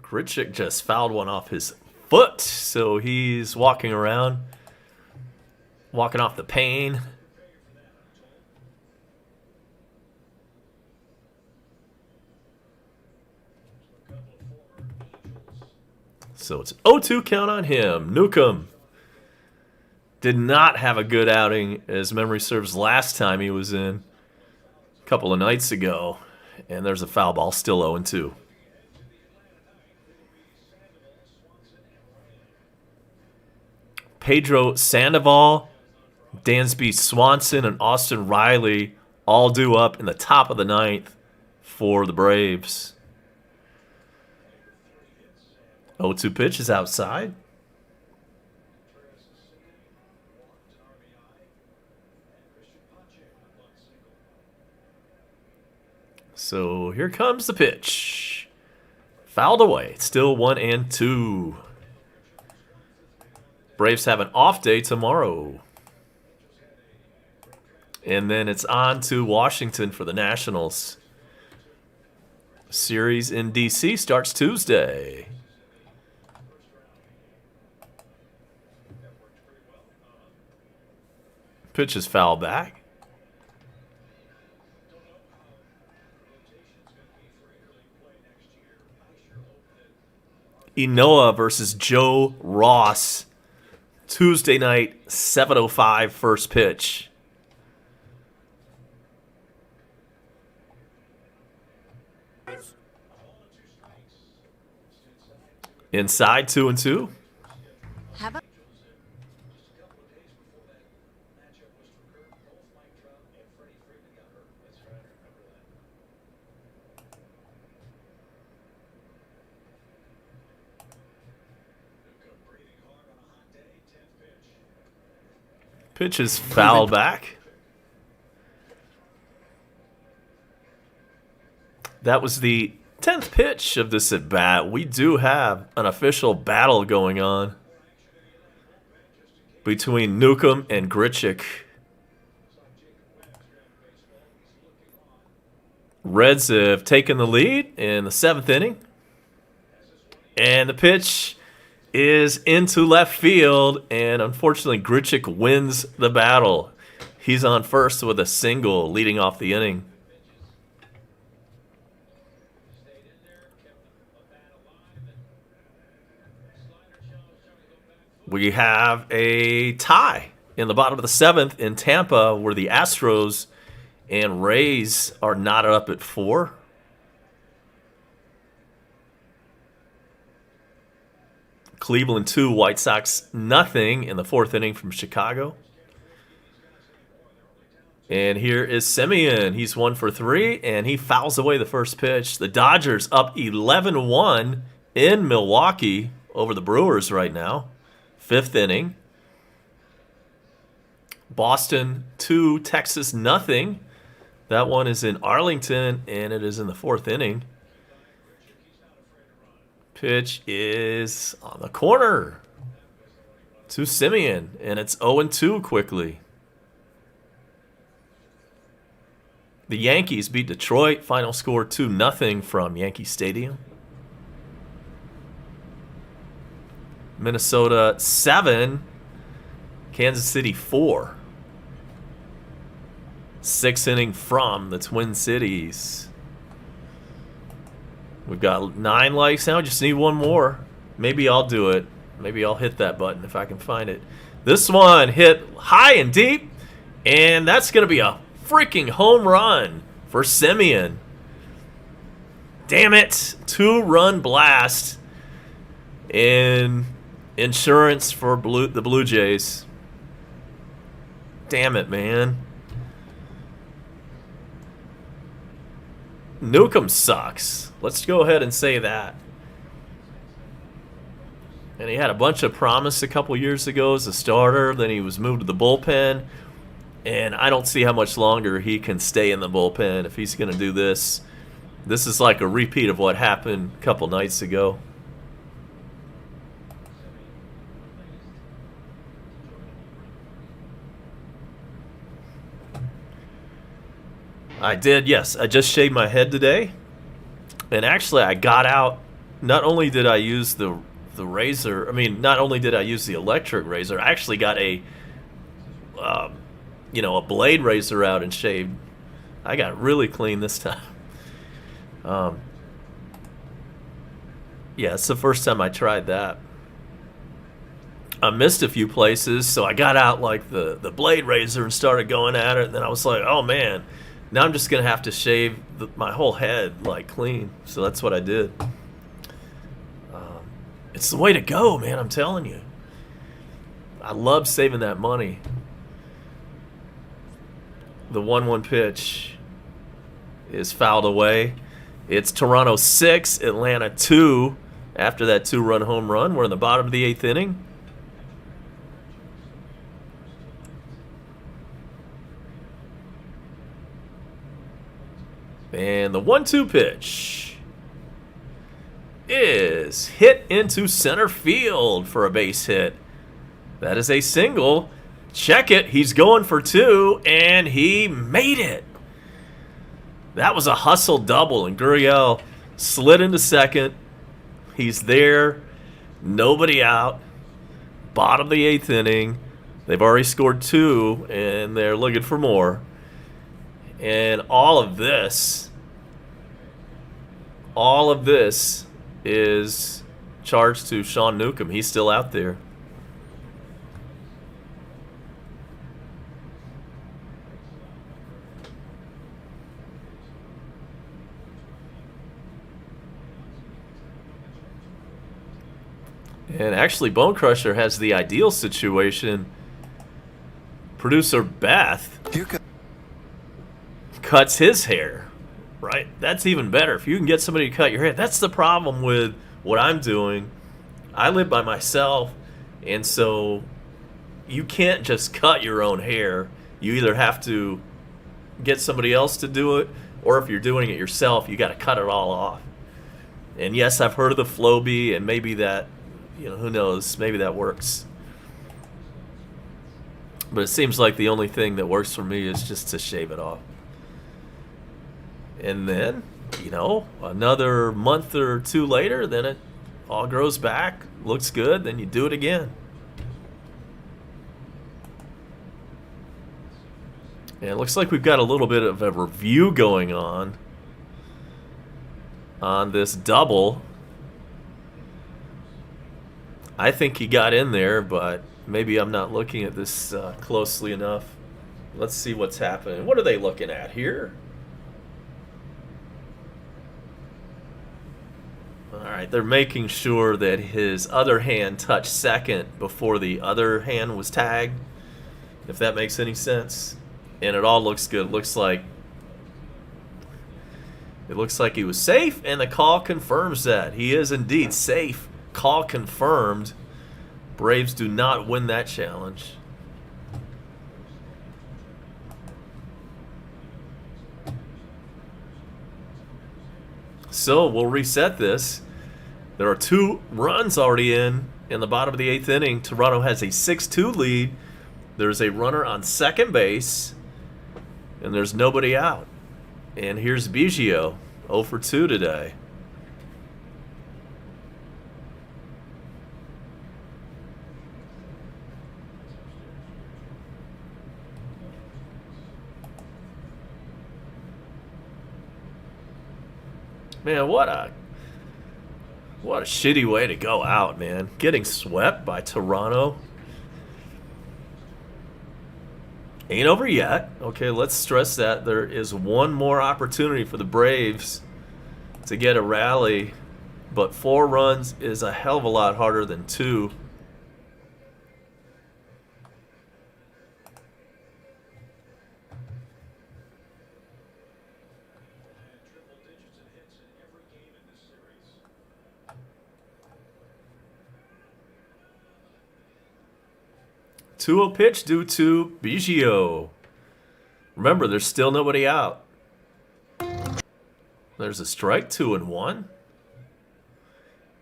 Speaker 1: Grichuk just fouled one off his foot, so he's walking around, walking off the pain. So it's 0-2 count on him. Newcomb did not have a good outing, as memory serves, last time he was in a couple of nights ago. And there's a foul ball, still 0-2. Pedro Sandoval, Dansby Swanson, and Austin Riley all due up in the top of the ninth for the Braves. 0-2 pitch is outside. So here comes the pitch. Fouled away. It's still 1-2. Braves have an off day tomorrow. And then it's on to Washington for the Nationals. Series in D.C. starts Tuesday. Pitch is foul back. Enoa versus Joe Ross. Tuesday night, 7:05 first pitch. Inside, 2-2.
Speaker 2: How about
Speaker 1: Pitch is foul back. That was the 10th pitch of this at bat. We do have an official battle going on between Newcomb and Grichuk. Reds have taken the lead in the 7th inning. And the pitch is into left field, and unfortunately Grichuk wins the battle. He's on first with a single leading off the inning. We have a tie in the bottom of the 7th in Tampa, where the Astros and Rays are knotted up at 4. Cleveland 2, White Sox nothing in the 4th inning from Chicago. And here is Semien. He's 1 for 3, and he fouls away the first pitch. The Dodgers up 11-1 in Milwaukee over the Brewers right now. 5th inning. Boston 2, Texas nothing. That one is in Arlington, and it is in the 4th inning. Pitch is on the corner to Semien, and it's 0-2 quickly. The Yankees beat Detroit. Final score 2-0 from Yankee Stadium. Minnesota 7, Kansas City 4. 6th inning from the Twin Cities. We've got 9 likes now. Just need one more. Maybe I'll do it. Maybe I'll hit that button if I can find it. This one hit high and deep, and that's going to be a freaking home run for Semien. Damn it. 2-run blast in insurance for the Blue Jays. Damn it, man. Newcomb sucks. Let's go ahead and say that. And he had a bunch of promise a couple years ago as a starter. Then he was moved to the bullpen. And I don't see how much longer he can stay in the bullpen if he's going to do this. This is like a repeat of what happened a couple nights ago. I did, yes. I just shaved my head today. And actually, I got out. Not only did I use the the razor. I mean, not only did I use the electric razor, I actually got a, a blade razor out and shaved. I got really clean this time. Yeah, it's the first time I tried that. I missed a few places, so I got out like the blade razor and started going at it. And then I was like, oh man, now I'm just gonna have to shave my whole head like clean. So that's what I did. It's the way to go, man. I'm telling you. I love saving that money. The 1-1 pitch is fouled away. It's Toronto 6, Atlanta 2. After that 2-run home run, we're in the bottom of the 8th inning. And the 1-2 pitch is hit into center field for a base hit. That is a single. Check it. He's going for 2, and he made it. That was a hustle double, and Gurriel slid into second. He's there. Nobody out. Bottom of the 8th inning. They've already scored 2, and they're looking for more. And all of this is charged to Sean Newcomb. He's still out there. And actually, Bone Crusher has the ideal situation. Producer Beth cuts his hair, right? That's even better. If you can get somebody to cut your hair. That's the problem with what I'm doing. I live by myself, and so you can't just cut your own hair. You either have to get somebody else to do it, or if you're doing it yourself, you got to cut it all off. And yes, I've heard of the Flowbee, and maybe that, who knows, maybe that works. But it seems like the only thing that works for me is just to shave it off. And then, another month or 2 later, then it all grows back, looks good, then you do it again. And it looks like we've got a little bit of a review going on this double. I think he got in there, but maybe I'm not looking at this closely enough. Let's see what's happening. What are they looking at here? All right, they're making sure that his other hand touched second before the other hand was tagged, if that makes any sense. And it all looks good. It looks like he was safe, and the call confirms that. He is indeed safe. Call confirmed. Braves do not win that challenge. So we'll reset this. There are 2 runs already in the bottom of the 8th inning. Toronto has a 6-2 lead. There's a runner on second base, and there's nobody out. And here's Biggio, 0 for 2 today. Man, what a shitty way to go out, man. Getting swept by Toronto. Ain't over yet. Okay, let's stress that. There is one more opportunity for the Braves to get a rally, but 4 runs is a hell of a lot harder than 2. Two-0 pitch due to Biggio. Remember, there's still nobody out. There's a strike, 2-1.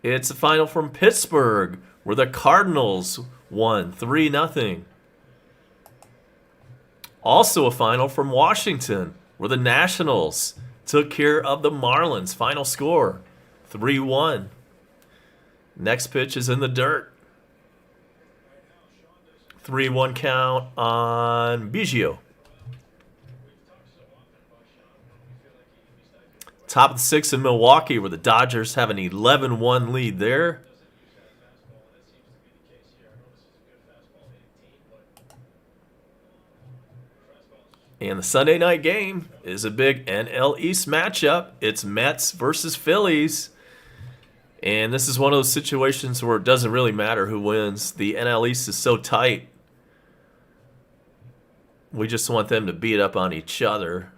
Speaker 1: It's a final from Pittsburgh, where the Cardinals won 3-0. Also a final from Washington, where the Nationals took care of the Marlins. Final score, 3-1. Next pitch is in the dirt. 3-1 count on Biggio. Top of the sixth in Milwaukee, where the Dodgers have an 11-1 lead there. And the Sunday night game is a big NL East matchup. It's Mets versus Phillies. And this is one of those situations where it doesn't really matter who wins. The NL East is so tight. We just want them to beat up on each other.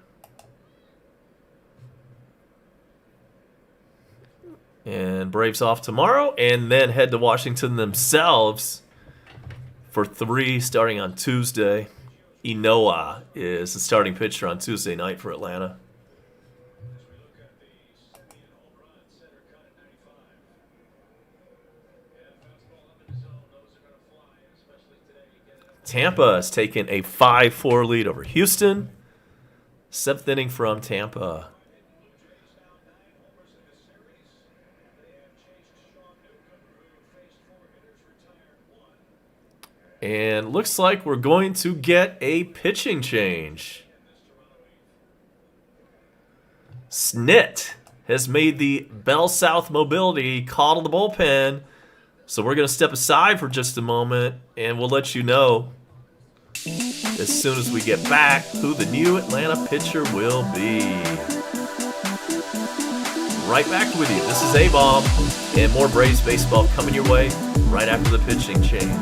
Speaker 1: And Braves off tomorrow, and then head to Washington themselves for 3 starting on Tuesday. Inoa is the starting pitcher on Tuesday night for Atlanta. Tampa has taken a 5-4 lead over Houston. 7th inning from Tampa. And looks like we're going to get a pitching change. Snit has made the Bell South mobility call to the bullpen. So we're going to step aside for just a moment, and we'll let you know as soon as we get back who the new Atlanta pitcher will be. Right back with you. This is A-Bomb, and more Braves baseball coming your way right after the pitching change.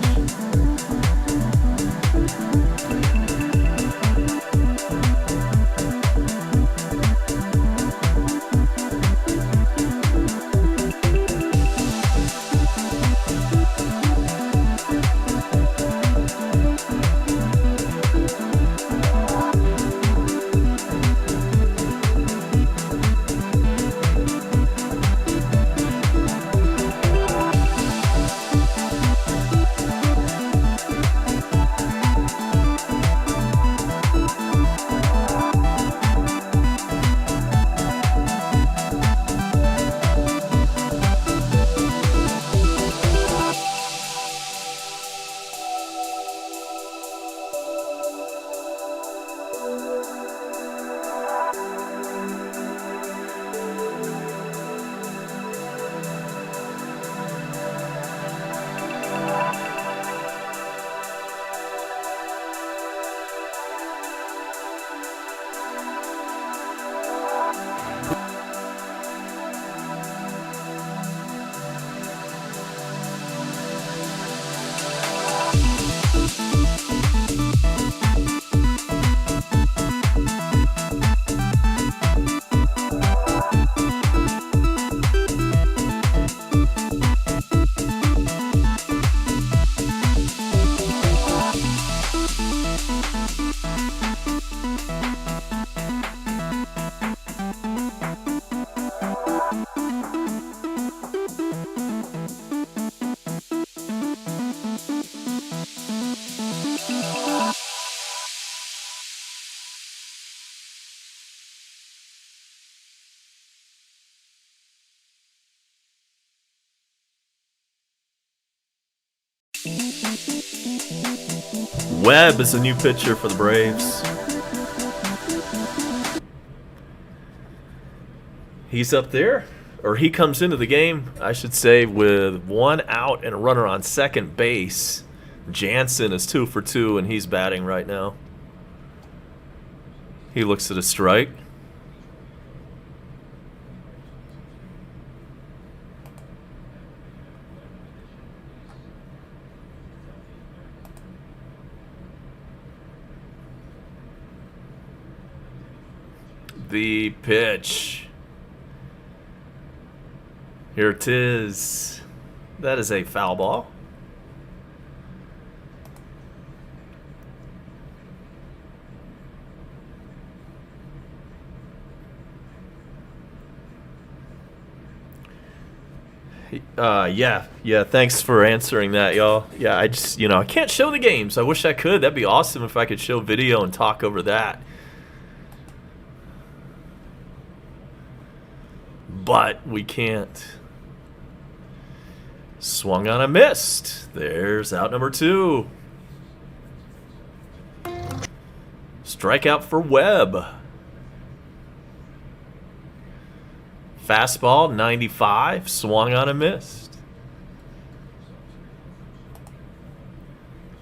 Speaker 1: Webb is a new pitcher for the Braves. He's up there, or he comes into the game, I should say, with 1 out and a runner on second base. Jansen is 2 for 2, and he's batting right now. He looks at a strike. The pitch. Here it is. That is a foul ball. Yeah. Thanks for answering that, y'all. Yeah, I just, I can't show the games. I wish I could. That'd be awesome if I could show video and talk over that. But we can't. Swung on a missed. There's out number 2. Strikeout for Webb. Fastball 95. Swung on a missed.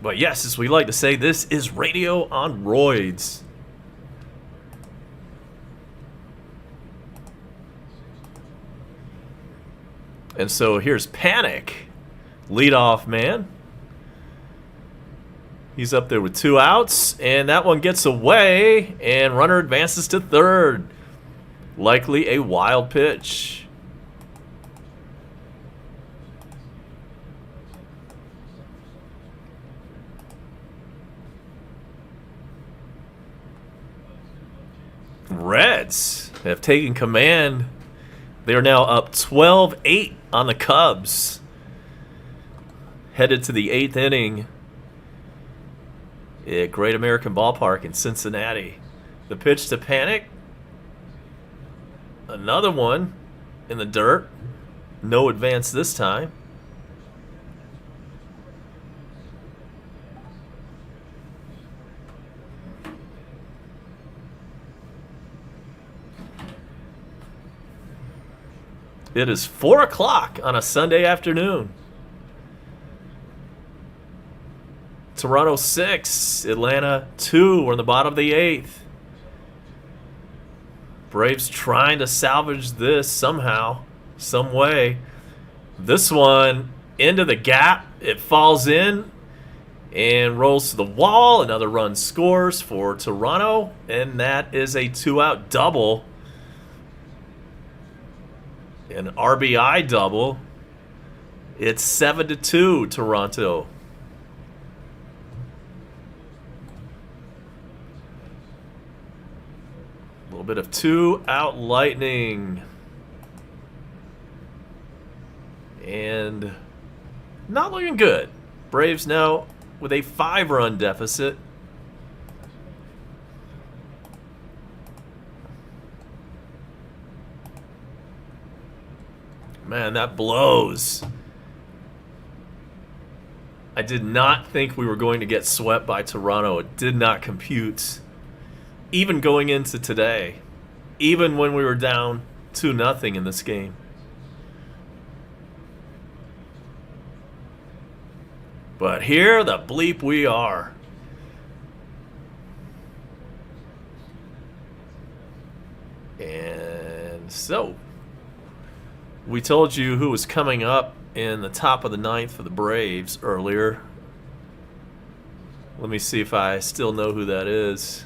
Speaker 1: But yes, as we like to say, this is radio on roids. And so here's Panic, leadoff man. He's up there with 2 outs, and that one gets away, and runner advances to third. Likely a wild pitch. Reds have taken command. They are now up 12-8 on the Cubs. Headed to the 8th inning at Great American Ballpark in Cincinnati. The pitch to Panic. Another one in the dirt. No advance this time. It is 4 o'clock on a Sunday afternoon. Toronto 6, Atlanta 2. We're in the bottom of the 8th. Braves trying to salvage this somehow, some way. This one into the gap. It falls in and rolls to the wall. Another run scores for Toronto, and that is a 2-out double. An RBI double. It's 7-2 Toronto. A little bit of 2-out lightning. And not looking good. Braves now with a 5-run deficit. Man, that blows. I did not think we were going to get swept by Toronto. It did not compute. Even going into today. Even when we were down 2-0 in this game. But here the bleep we are. And so we told you who was coming up in the top of the 9th for the Braves earlier. Let me see if I still know who that is.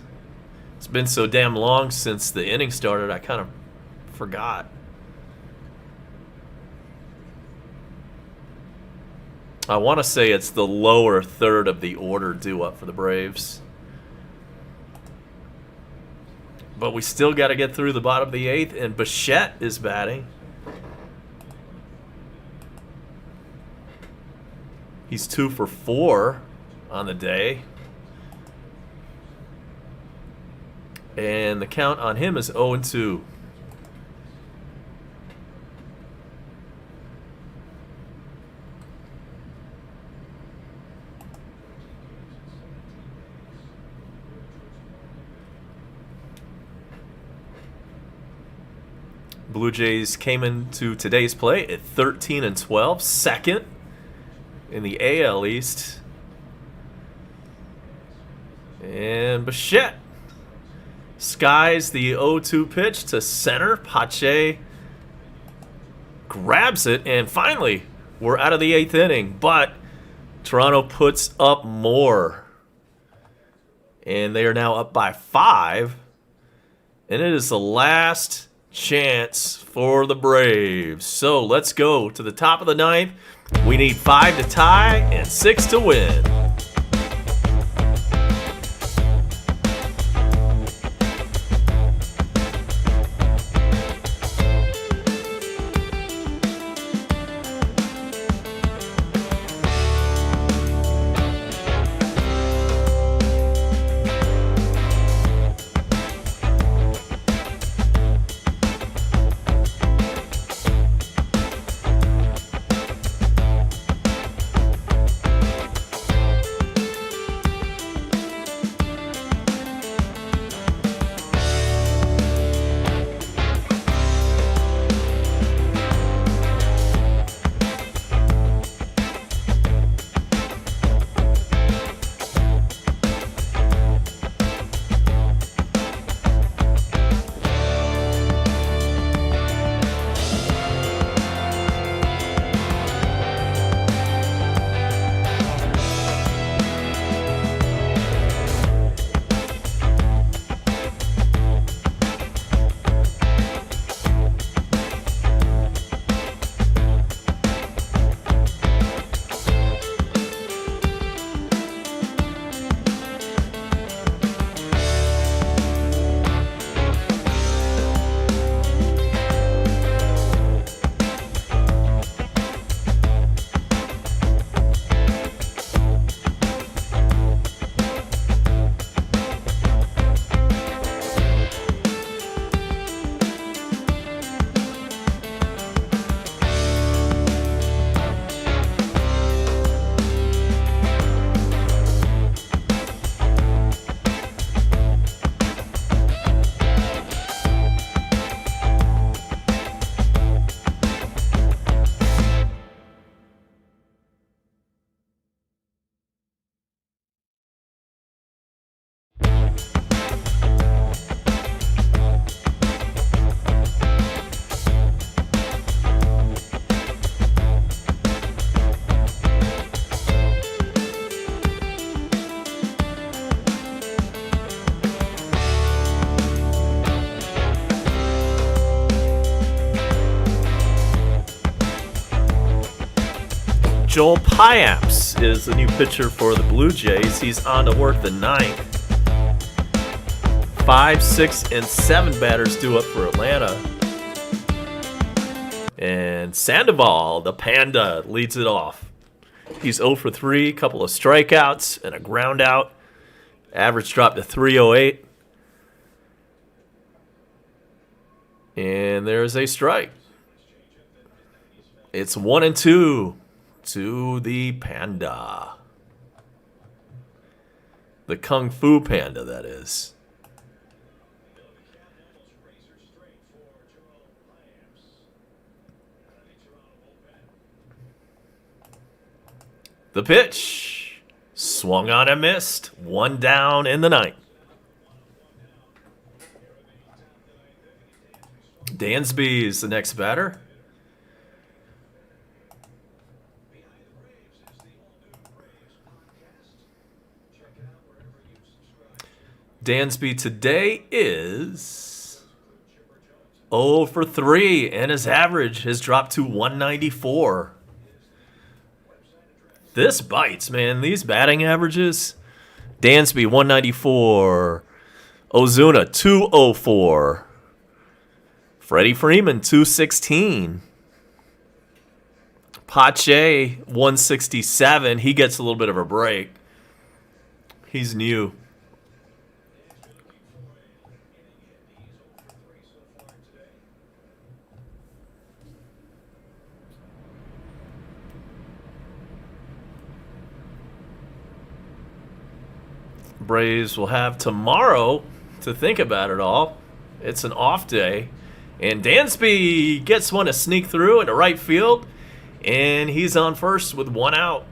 Speaker 1: It's been so damn long since the inning started, I kind of forgot. I want to say it's the lower third of the order due up for the Braves. But we still got to get through the bottom of the 8th, and Bichette is batting. He's 2 for 4 on the day. And the count on him is 0-2. Blue Jays came into today's play at 13-12, second in the AL East. And Bichette skies the 0-2 pitch to center. Pache grabs it, and finally we're out of the 8th inning. But Toronto puts up more, and they are now up by 5. And it is the last chance for the Braves. So let's go to the top of the 9th. We need 5 to tie and 6 to win. Piamps is the new pitcher for the Blue Jays. He's on to work the ninth. 5, 6, and 7 batters due up for Atlanta. And Sandoval, the Panda, leads it off. He's 0 for 3, couple of strikeouts and a ground out. Average dropped to 308. And there's a strike. It's 1-2 to the Panda. The Kung Fu Panda, that is. The pitch. Swung on and missed. 1 down in the ninth. Dansby is the next batter. Dansby today is 0 for 3, and his average has dropped to 194. This bites, man. These batting averages. Dansby, 194. Ozuna, 204. Freddie Freeman, 216. Pache, 167. He gets a little bit of a break. He's new. Braves will have tomorrow to think about it all. It's an off day. And Dansby gets one to sneak through into right field. And he's on first with 1 out.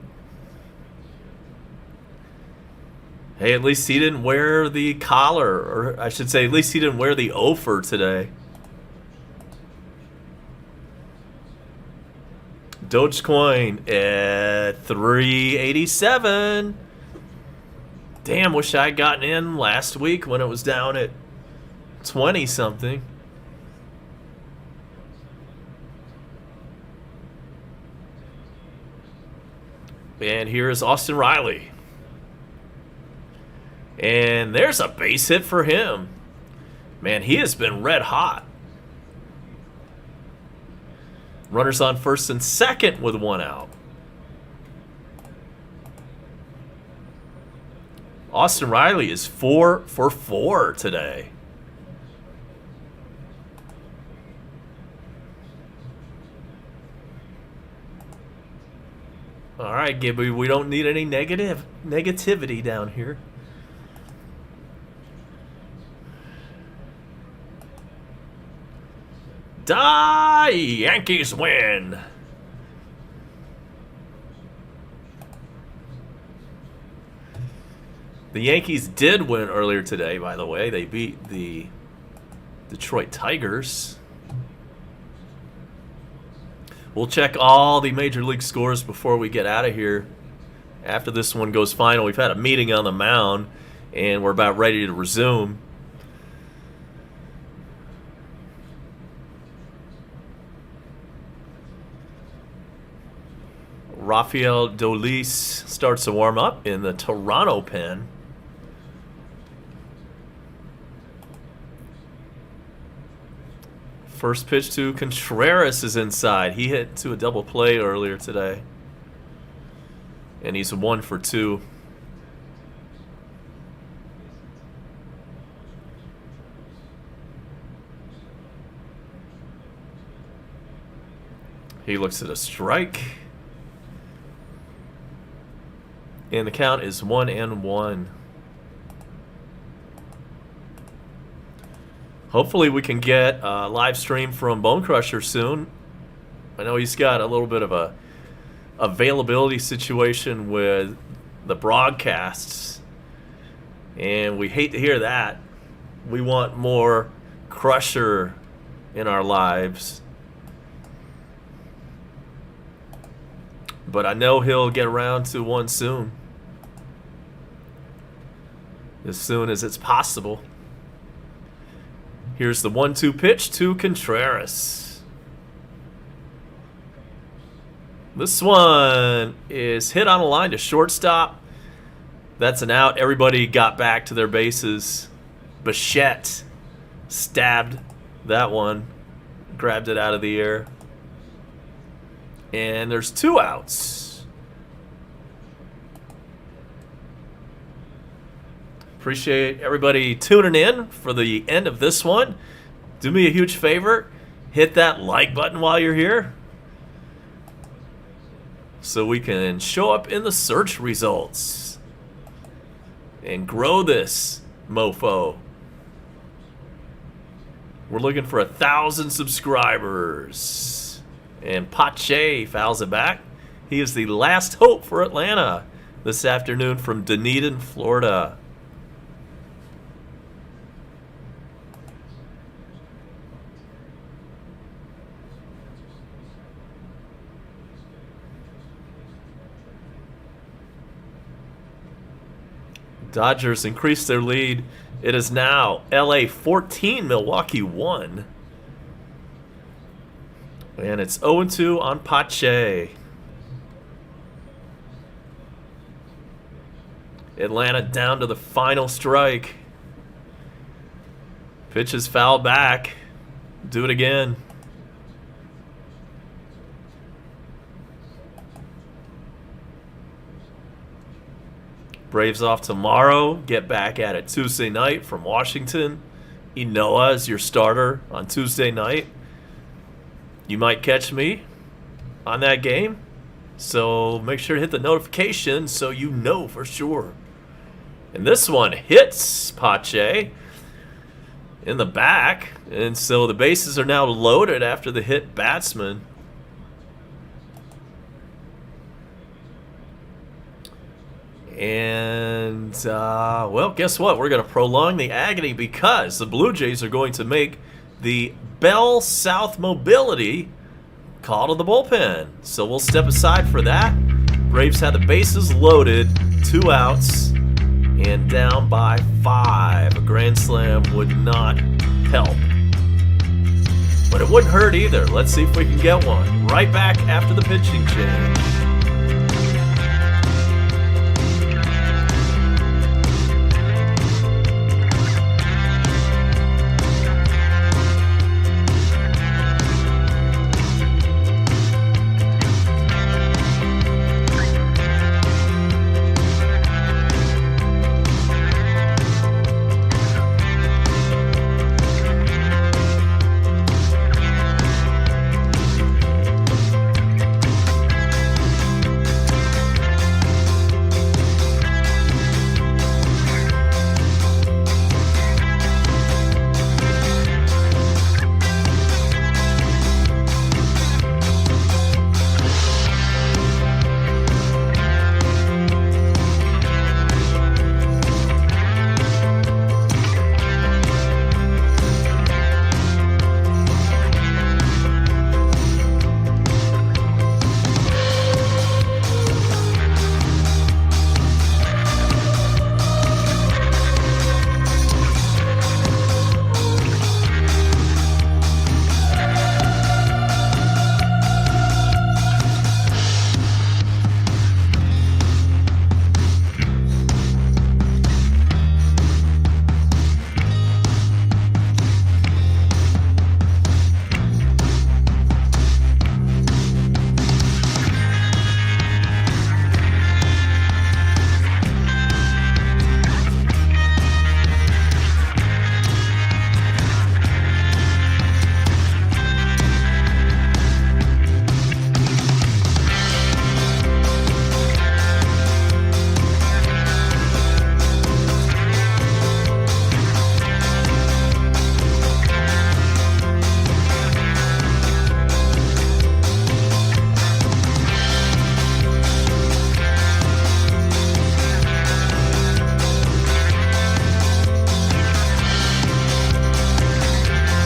Speaker 1: Hey, at least he didn't wear the collar. Or I should say, at least he didn't wear the offer today. Dogecoin at 387. Damn, wish I had gotten in last week when it was down at 20-something. And here's Austin Riley. And there's a base hit for him. Man, he has been red hot. Runners on first and second with 1 out. Austin Riley is 4 for 4 today. All right, Gibby, we don't need any negativity down here. Yankees win. The Yankees did win earlier today, by the way. They beat the Detroit Tigers. We'll check all the Major League scores before we get out of here. After this one goes final, we've had a meeting on the mound, and we're about ready to resume. Rafael Dolis starts to warm up in the Toronto pen. First pitch to Contreras is inside. He hit to a double play earlier today. And he's 1 for 2. He looks at a strike. And the count is 1-1. Hopefully we can get a live stream from Bone Crusher soon. I know he's got a little bit of a availability situation with the broadcasts. And we hate to hear that. We want more Crusher in our lives. But I know he'll get around to one soon. As soon as it's possible. Here's the 1-2 pitch to Contreras. This one is hit on a line to shortstop. That's an out. Everybody got back to their bases. Bichette stabbed that one. Grabbed it out of the air. And there's 2 outs. Appreciate everybody tuning in for the end of this one. Do me a huge favor. Hit that like button while you're here, so we can show up in the search results and grow this mofo. We're looking for 1,000 subscribers. And Pache fouls it back. He is the last hope for Atlanta this afternoon from Dunedin, Florida. Dodgers increased their lead. It is now LA 14, Milwaukee 1. And it's 0-2 on Pache. Atlanta down to the final strike. Pitch is fouled back. Do it again. Braves off tomorrow. Get back at it Tuesday night from Washington. Inoa is your starter on Tuesday night. You might catch me on that game. So make sure to hit the notification so you know for sure. And this one hits Pache in the back. And so the bases are now loaded after the hit batsman. And, well, guess what? We're going to prolong the agony because the Blue Jays are going to make the Bell South Mobility call to the bullpen. So we'll step aside for that. Braves had the bases loaded, 2 outs, and down by 5. A grand slam would not help. But it wouldn't hurt either. Let's see if we can get one. Right back after the pitching change.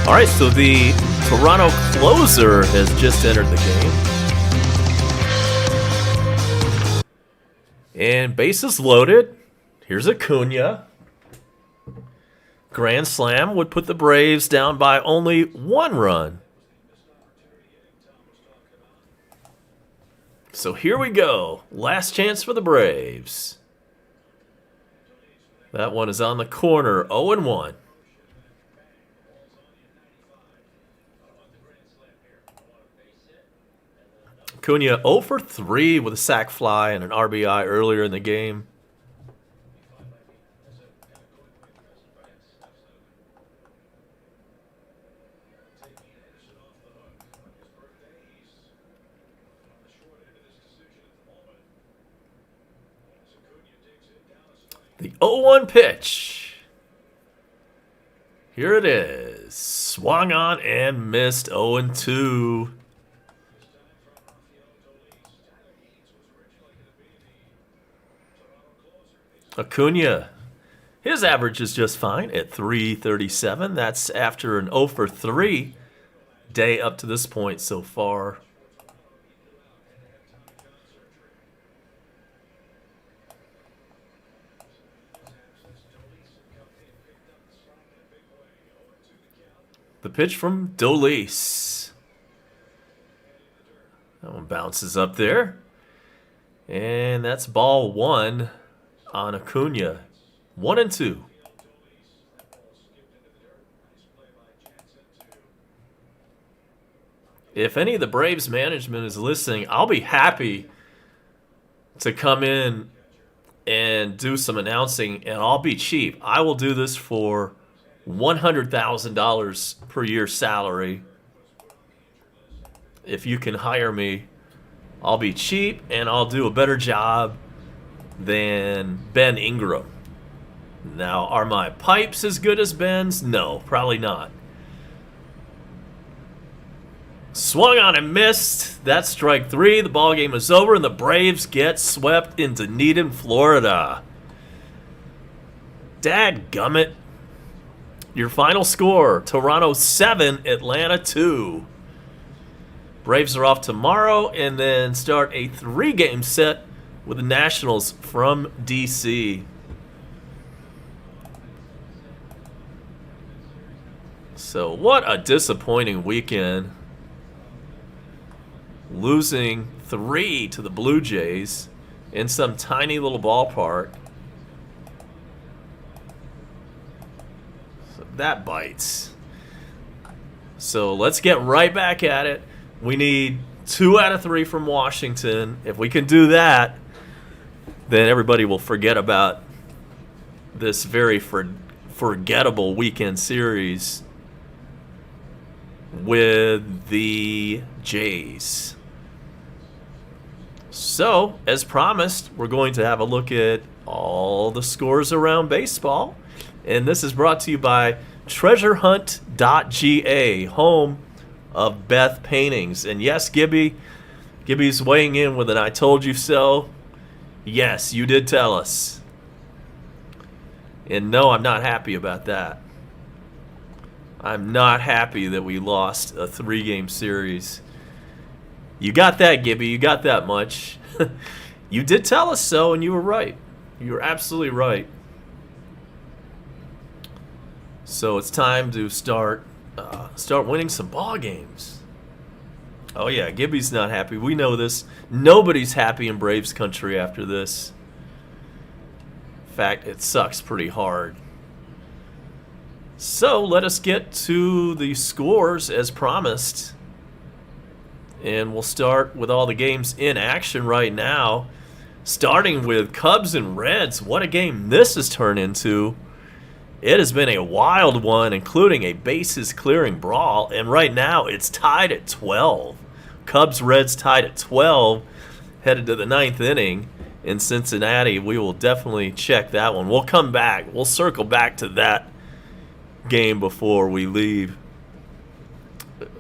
Speaker 1: All right, so the Toronto closer has just entered the game. And bases loaded. Here's Acuna. Grand slam would put the Braves down by only 1 run. So here we go. Last chance for the Braves. That one is on the corner, 0-1. Acuna 0 for 3 with a sac fly and an RBI earlier in the game. The 0-1 pitch. Here it is. Swung on and missed, 0-2. Acuna, his average is just fine at .337. That's after an 0 for 3 day up to this point so far. The pitch from Dolis. That one bounces up there. And that's ball 1 on Acuna. 1-2. If any of the Braves management is listening, I'll be happy to come in and do some announcing, and I'll be cheap. I will do this for $100,000 per year salary. If you can hire me, I'll be cheap and I'll do a better job than Ben Ingram. Now, are my pipes as good as Ben's? No, probably not. Swung on and missed. That's strike 3. The ball game is over and the Braves get swept into Dunedin, Florida. Dadgummit. Your final score, Toronto 7, Atlanta 2. Braves are off tomorrow and then start a 3-game set with the Nationals from D.C. So what a disappointing weekend. Losing 3 to the Blue Jays in some tiny little ballpark. So that bites. So let's get right back at it. We need 2 out of 3 from Washington. If we can do that, then everybody will forget about this very forgettable weekend series with the Jays. So, as promised, we're going to have a look at all the scores around baseball. And this is brought to you by treasurehunt.ga, home of Beth Paintings. And yes, Gibby's weighing in with an I told you so. Yes, you did tell us. And no, I'm not happy about that. I'm not happy that we lost a 3-game series. You got that, Gibby. You got that much. You did tell us so, and you were right. You were absolutely right. So it's time to start winning some ball games. Oh yeah, Gibby's not happy. We know this. Nobody's happy in Braves country after this. In fact, it sucks pretty hard. So let us get to the scores as promised. And we'll start with all the games in action right now. Starting with Cubs and Reds. What a game this has turned into. It has been a wild one, including a bases-clearing brawl. And right now, it's tied at 12. Cubs-Reds tied at 12. Headed to the 9th inning in Cincinnati. We will definitely check that one. We'll come back. We'll circle back to that game before we leave.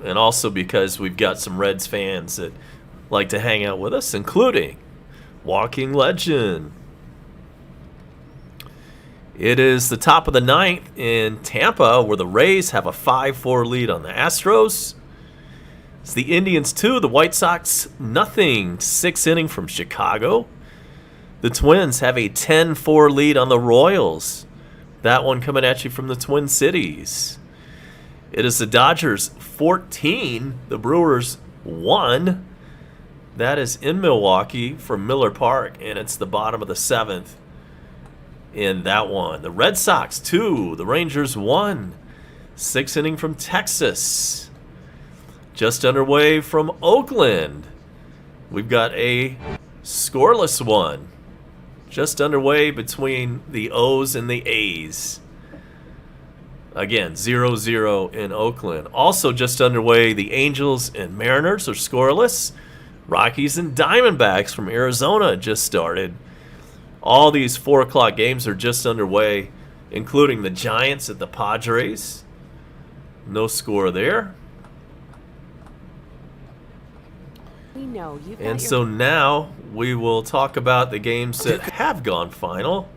Speaker 1: And also because we've got some Reds fans that like to hang out with us, including Walking Legend. It is the top of the 9th in Tampa, where the Rays have a 5-4 lead on the Astros. It's the Indians 2, the White Sox nothing. 6th inning from Chicago. The Twins have a 10-4 lead on the Royals. That one coming at you from the Twin Cities. It is the Dodgers 14, the Brewers 1. That is in Milwaukee from Miller Park, and it's the bottom of the 7th in that one. The Red Sox 2, the Rangers 1. 6th inning from Texas. Just underway from Oakland. We've got a scoreless one. Just underway between the O's and the A's. Again, 0-0 in Oakland. Also just underway, the Angels and Mariners are scoreless. Rockies and Diamondbacks from Arizona just started. All these 4 o'clock games are just underway, including the Giants at the Padres. No score there. And so now we will talk about the games that have gone final.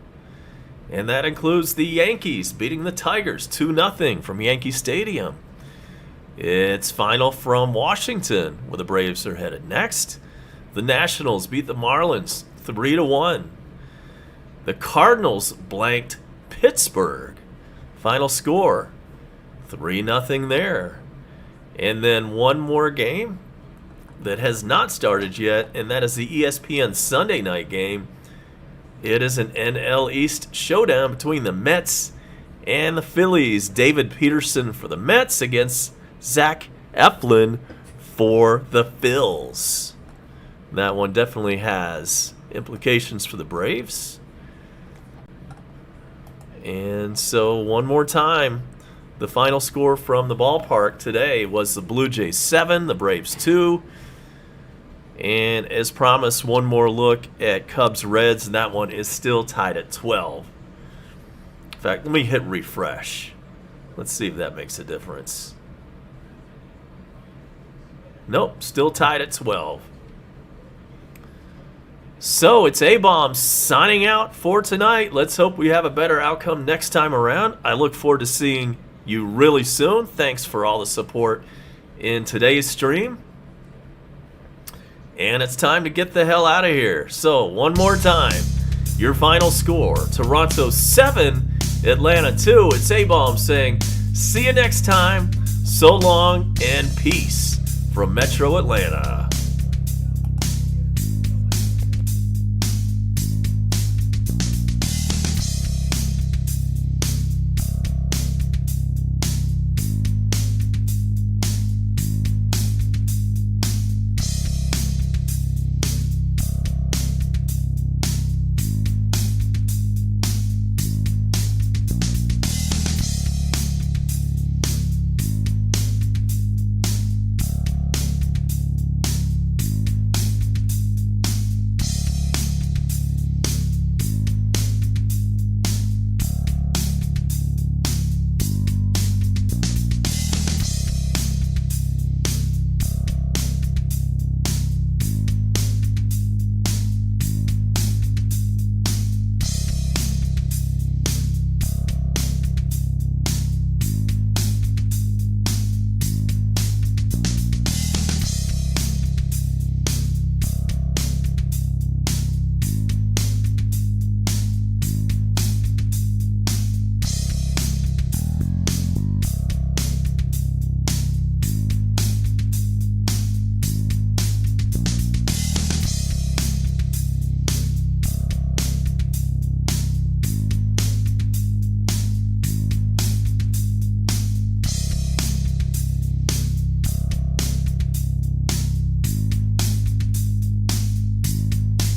Speaker 1: And that includes the Yankees beating the Tigers 2-0 from Yankee Stadium. It's final from Washington, where the Braves are headed next. The Nationals beat the Marlins 3-1. The Cardinals blanked Pittsburgh. Final score 3-0 there. And then one more game that has not started yet, and that is the ESPN Sunday night game. It is an NL East showdown between the Mets and the Phillies. David Peterson for the Mets against Zach Eflin for the Phils. That one definitely has implications for the Braves. And so one more time, the final score from the ballpark today was the Blue Jays 7, the Braves 2. And as promised, one more look at Cubs-Reds, and that one is still tied at 12. In fact, let me hit refresh. Let's see if that makes a difference. Nope, still tied at 12. So it's A-Bomb signing out for tonight. Let's hope we have a better outcome next time around. I look forward to seeing you really soon. Thanks for all the support in today's stream. And it's time to get the hell out of here. So, one more time. Your final score, Toronto 7, Atlanta 2. It's A-Bomb saying, see you next time. So long and peace from Metro Atlanta.